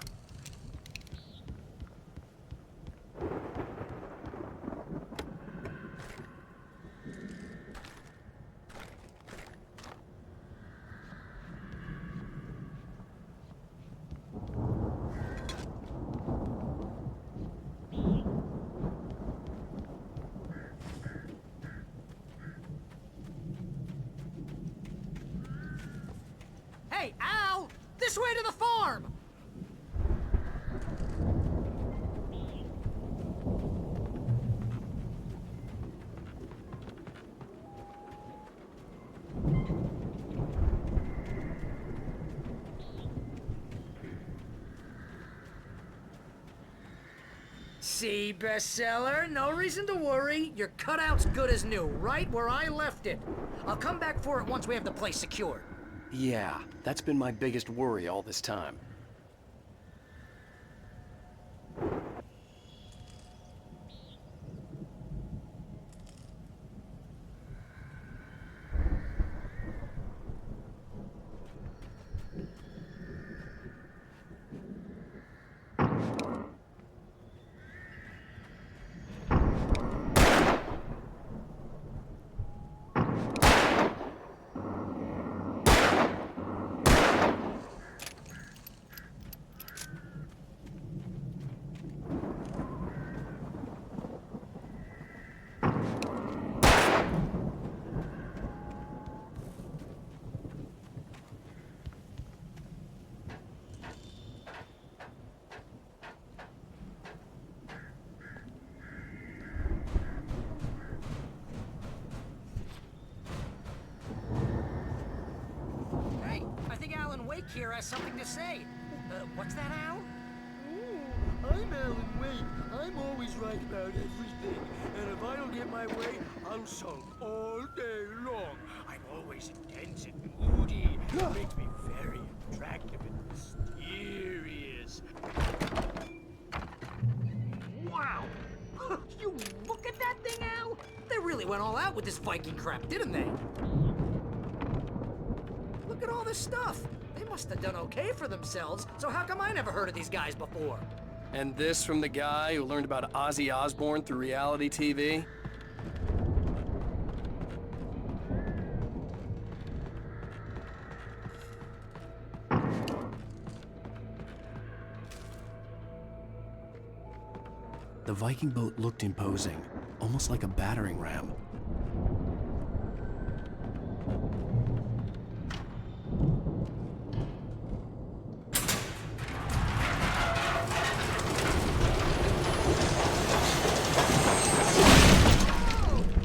Hey, Al! This way to the farm! See, bestseller? No reason to worry. Your cutout's good as new, right where I left it. I'll come back for it once we have the place secured. Yeah, that's been my biggest worry all this time. Hey, I think Alanwake here has something to say. What's that, Al? I'm Alanwake. I'm always right about everything. And if I don't get my way, I'll sulk all day long. I'm always intense and moody. It makes me very attractive and mysterious. Wow! You look at that thing, Al! They really went all out with this Viking crap, didn't they? Look at all this stuff. They must have done okay for themselves, so how come I never heard of these guys before? And this from the guy who learned about Ozzy Osbourne through reality TV? The Viking boat looked imposing, almost like a battering ram.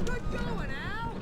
Good going, Al!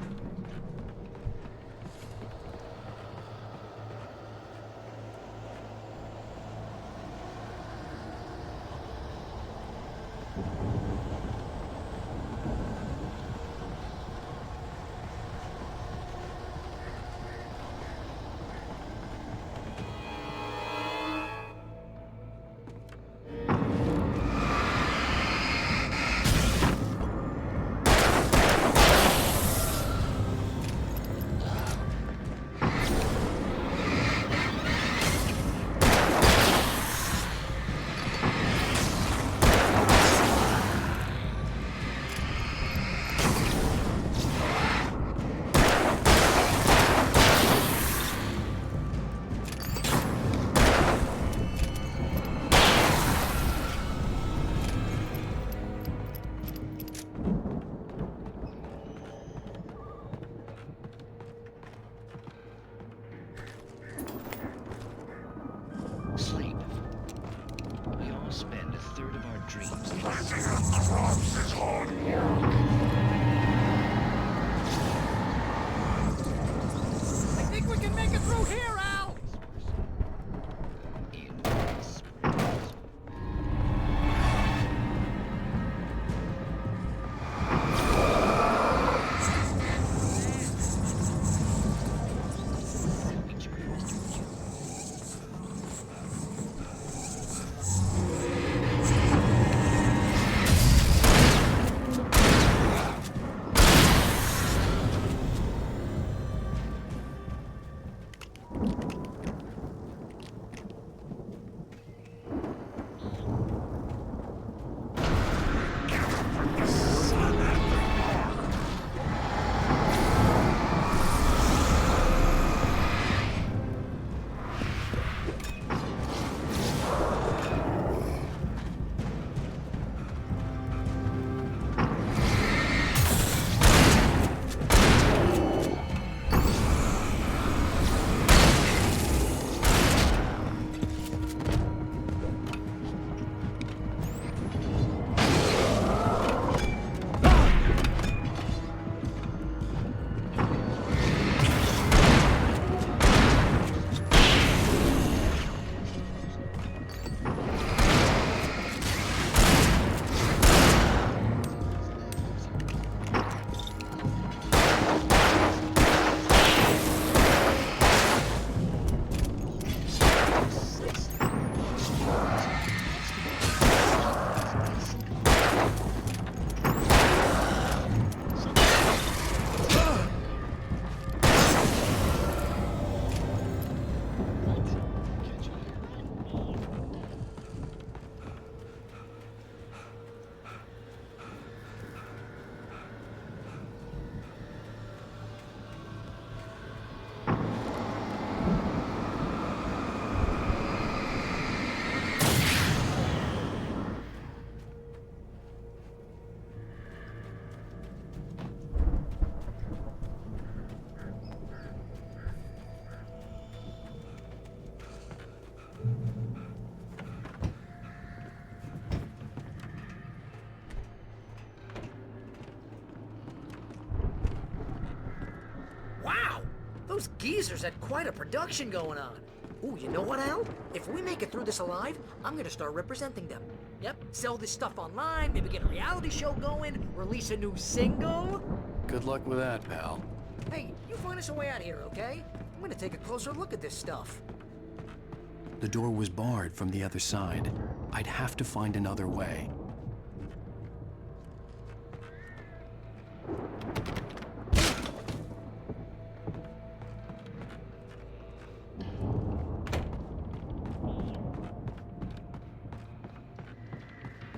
Sleep. We all spend a third of our dreams. Planting of crops is hard work. I think we can make it through here, Al! Those geezers had quite a production going on. Ooh, you know what, Al? If we make it through this alive, I'm gonna start representing them. Yep, sell this stuff online, maybe get a reality show going, release a new single. Good luck with that, pal. Hey, you find us a way out here, okay? I'm gonna take a closer look at this stuff. The door was barred from the other side. I'd have to find another way.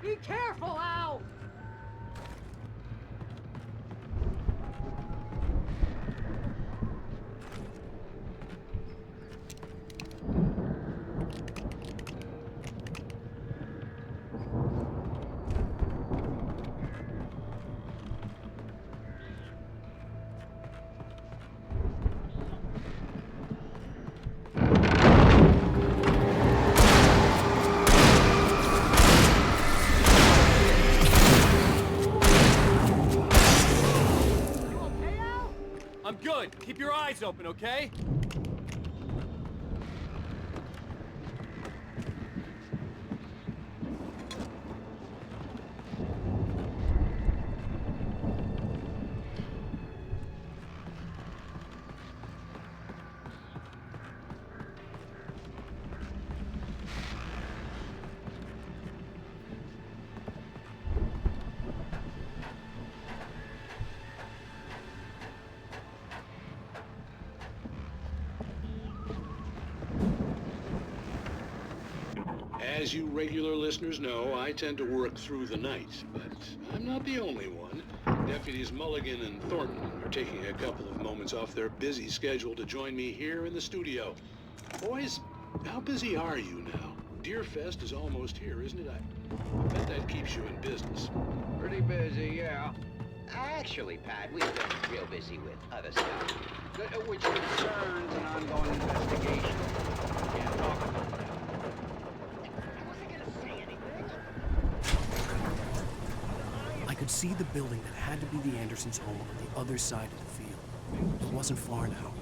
Be careful, Al! I'm good. Keep your eyes open, okay? As you regular listeners know, I tend to work through the night, but I'm not the only one. Deputies Mulligan and Thornton are taking a couple of moments off their busy schedule to join me here in the studio. Boys, how busy are you now? Deerfest is almost here, isn't it? I bet that keeps you in business. Pretty busy, yeah. Actually, Pat, we've been real busy with other stuff, which concerns an ongoing investigation. Can't talk about that. I could see the building that had to be the Andersons' home on the other side of the field. It wasn't far now.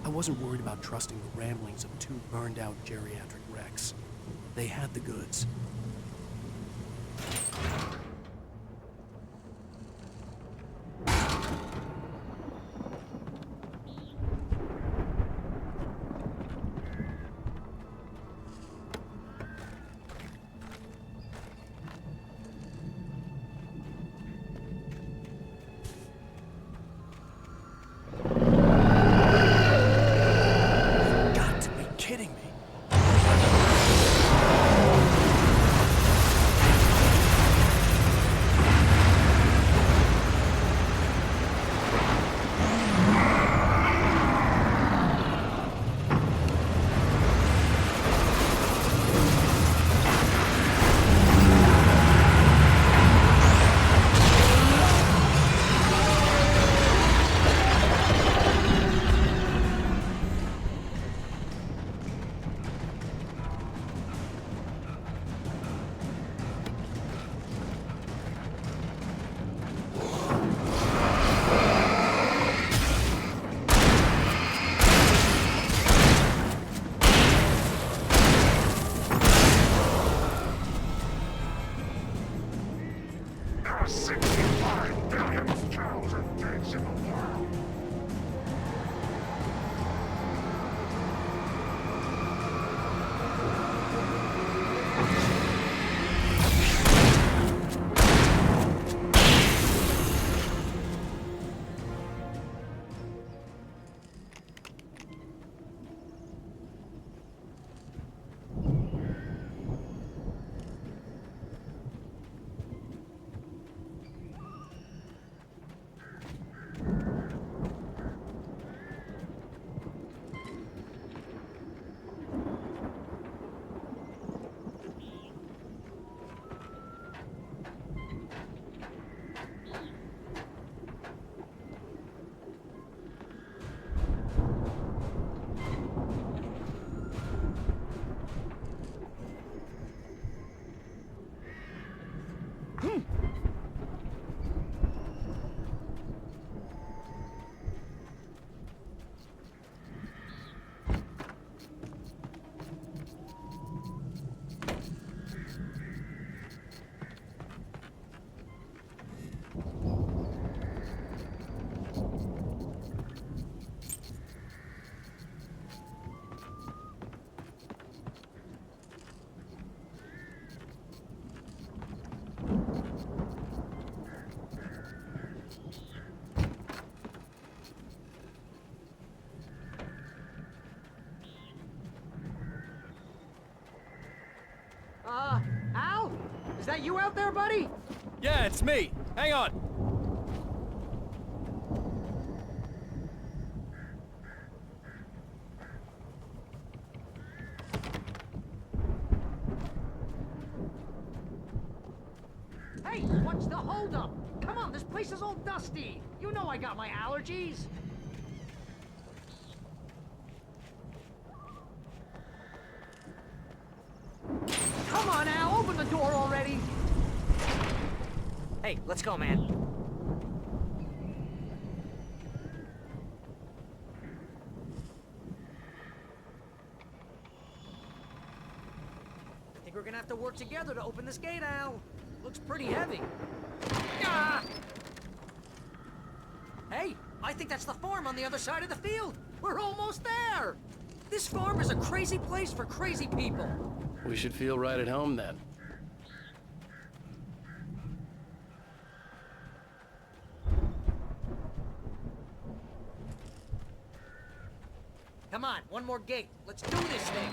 I wasn't worried about trusting the ramblings of two burned-out geriatric wrecks. They had the goods. that you out there, buddy? Yeah, it's me. Hang on. Hey, what's the holdup? Come on, this place is all dusty. You know I got my allergies. Come on, Al, open the door already. Hey, let's go, man. I think we're gonna have to work together to open this gate, Al. Looks pretty heavy. Ah! Hey, I think that's the farm on the other side of the field. We're almost there. This farm is a crazy place for crazy people. We should feel right at home then. Come on, one more gate. Let's do this thing.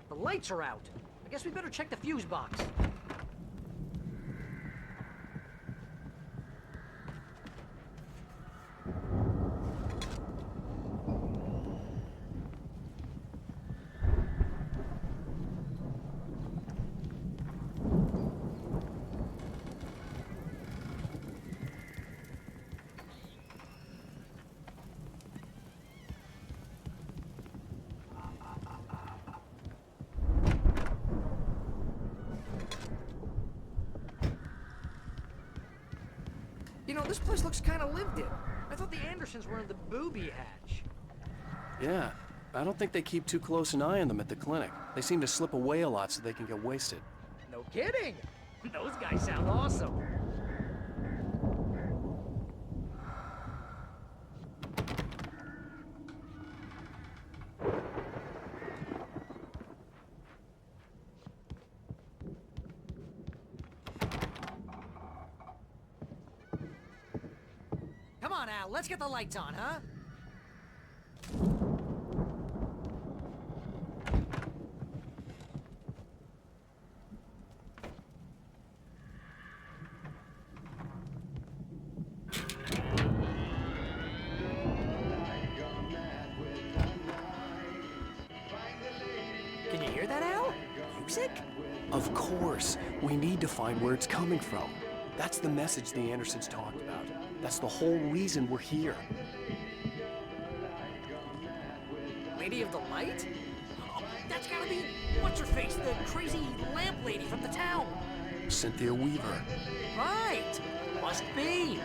The lights are out. I guess we better check the fuse box. You know, this place looks kind of lived in. I thought the Andersons were in the booby hatch. Yeah, I don't think they keep too close an eye on them at the clinic. They seem to slip away a lot so they can get wasted. No kidding! Those guys sound awesome. Come on, Al, let's get the lights on, huh? Can you hear that, Al? Music? Of course. We need to find where it's coming from. That's the message the Andersons talked about. That's the whole reason we're here. Lady of the Light? Oh, that's gotta be... what's-her-face, the crazy lamp lady from the town. Cynthia Weaver. Right! Must be.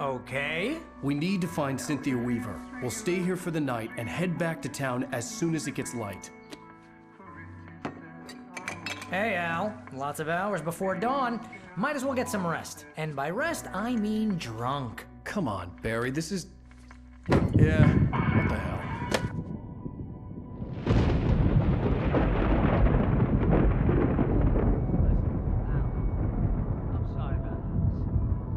Okay. We need to find Cynthia Weaver. We'll stay here for the night and head back to town as soon as it gets light. Hey, Al. Lots of hours before dawn. Might as well get some rest. And by rest, I mean drunk. Come on, Barry, this is... Yeah, what the hell? I'm sorry about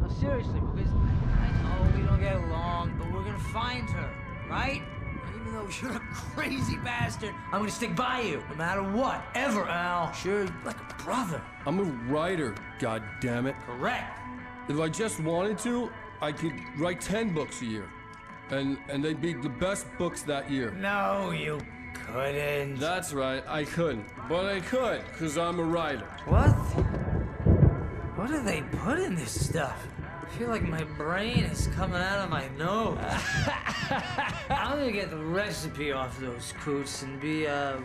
this. No, seriously, because I know we don't get along, but we're gonna find her, right? And even though you're a crazy bastard, I'm gonna stick by you, no matter what, ever, Al. Sure, like a brother. I'm a writer, goddammit. Correct. If I just wanted to, I could write 10 books a year. And they'd be the best books that year. No, you couldn't. That's right, I couldn't. But I could, because I'm a writer. What? What do they put in this stuff? I feel like my brain is coming out of my nose. I'm gonna get the recipe off those coots and be a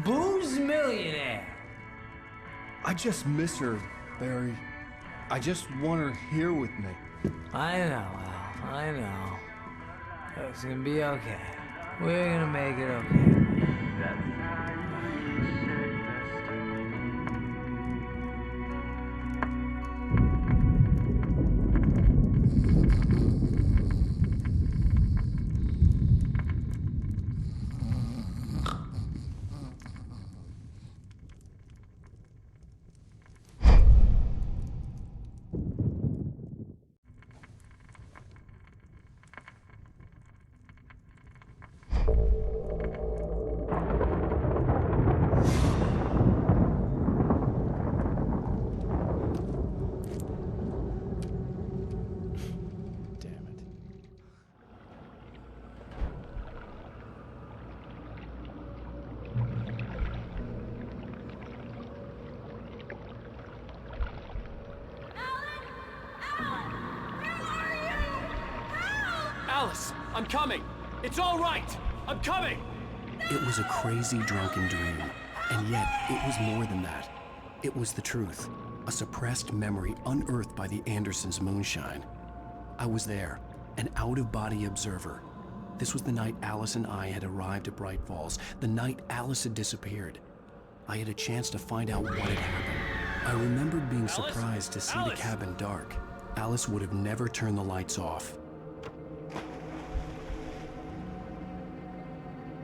booze millionaire. I just miss her, Barry. I just want her here with me. I know, Al. I know. It's gonna be okay. We're gonna make it okay. Alice, I'm coming! It's all right! I'm coming! It was a crazy, drunken dream, and yet it was more than that. It was the truth, a suppressed memory unearthed by the Andersons' moonshine. I was there, an out-of-body observer. This was the night Alice and I had arrived at Bright Falls, the night Alice had disappeared. I had a chance to find out what had happened. I remembered being surprised to see the cabin dark. Alice would have never turned the lights off.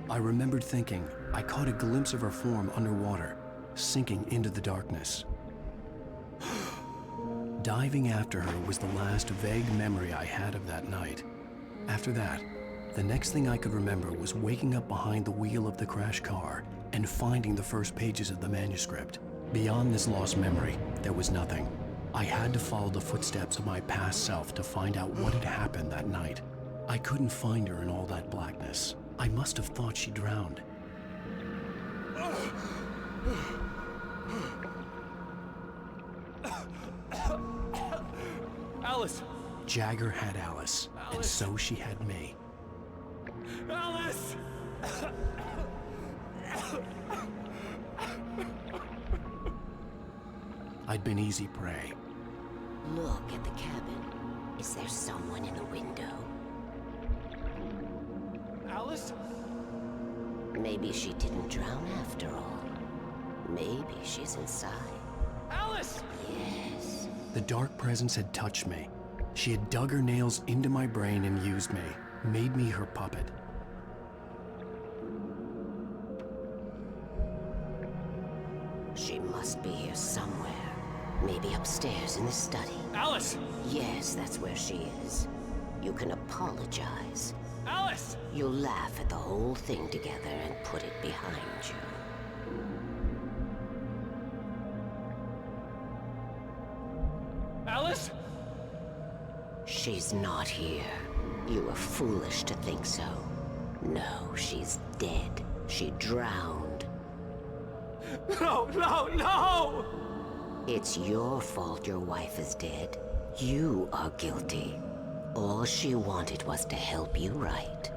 I remembered thinking I caught a glimpse of her form underwater, sinking into the darkness. Diving after her was the last vague memory I had of that night. After that, the next thing I could remember was waking up behind the wheel of the crashed car and finding the first pages of the manuscript. Beyond this lost memory, there was nothing. I had to follow the footsteps of my past self to find out what had happened that night. I couldn't find her in all that blackness. I must have thought she drowned. Alice! Jagger had Alice, and so she had me. Alice! I'd been easy prey. Look at the cabin. Is there someone in the window? Alice? Maybe she didn't drown after all. Maybe she's inside. Alice! Yes. The dark presence had touched me. She had dug her nails into my brain and used me, made me her puppet. She must be here somewhere. Maybe upstairs in the study. Alice! Yes, that's where she is. You can apologize. Alice! You'll laugh at the whole thing together and put it behind you. Alice? She's not here. You were foolish to think so. No, she's dead. She drowned. No, no, no! It's your fault your wife is dead. You are guilty. All she wanted was to help you right.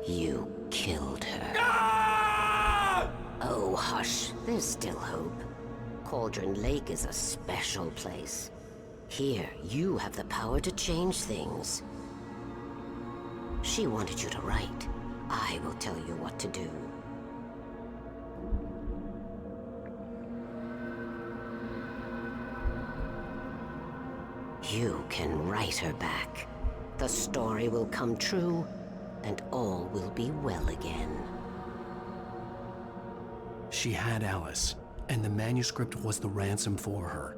You killed her. Ah! Oh, hush. There's still hope. Cauldron Lake is a special place. Here, you have the power to change things. She wanted you to write. I will tell you what to do. You can write her back. The story will come true, and all will be well again. She had Alice, and the manuscript was the ransom for her.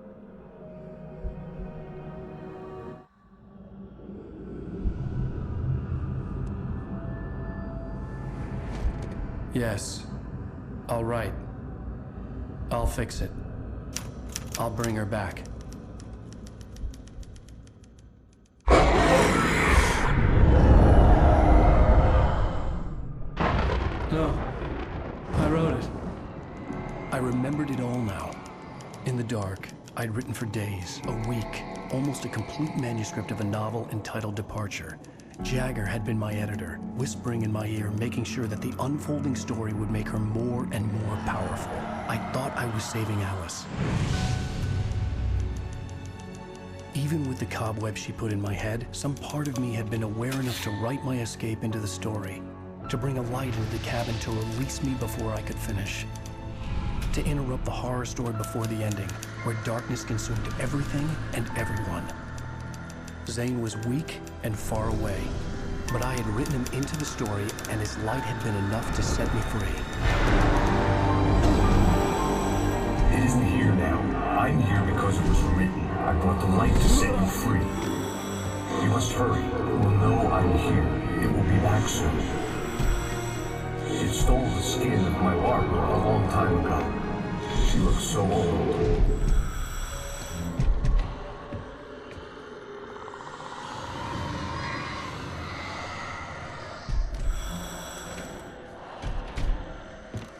Yes. All right. I'll fix it. I'll bring her back. No. I wrote it. I remembered it all now. In the dark, I'd written for days, a week, almost a complete manuscript of a novel entitled Departure. Jagger had been my editor, whispering in my ear, making sure that the unfolding story would make her more and more powerful. I thought I was saving Alice. Even with the cobweb she put in my head, some part of me had been aware enough to write my escape into the story, to bring a light into the cabin to release me before I could finish, to interrupt the horror story before the ending, where darkness consumed everything and everyone. Zane was weak and far away, but I had written him into the story, and his light had been enough to set me free. It isn't here now. I'm here because it was written. I brought the light to set you free. You must hurry. It will know I'm here. It will be back soon. It stole the skin of my Barbara a long time ago. She looks so old.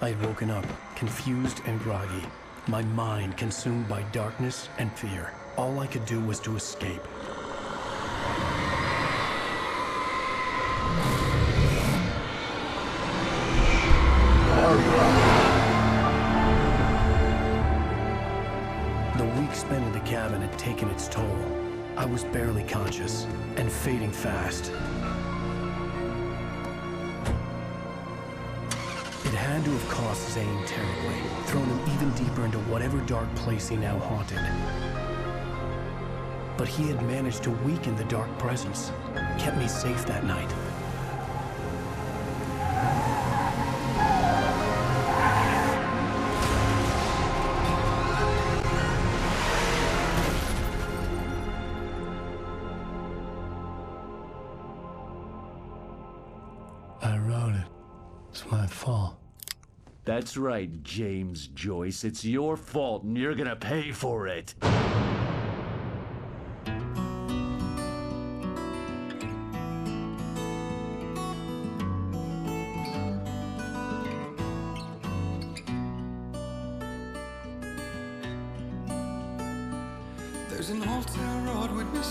I had woken up, confused and groggy, my mind consumed by darkness and fear. All I could do was to escape. The week spent in the cabin had taken its toll. I was barely conscious, and fading fast. It had to have cost Zane terribly, thrown him even deeper into whatever dark place he now haunted. But he had managed to weaken the dark presence, kept me safe that night. I wrote it. It's my fault. That's right, James Joyce. It's your fault, and you're gonna pay for it. There's an old town road with me.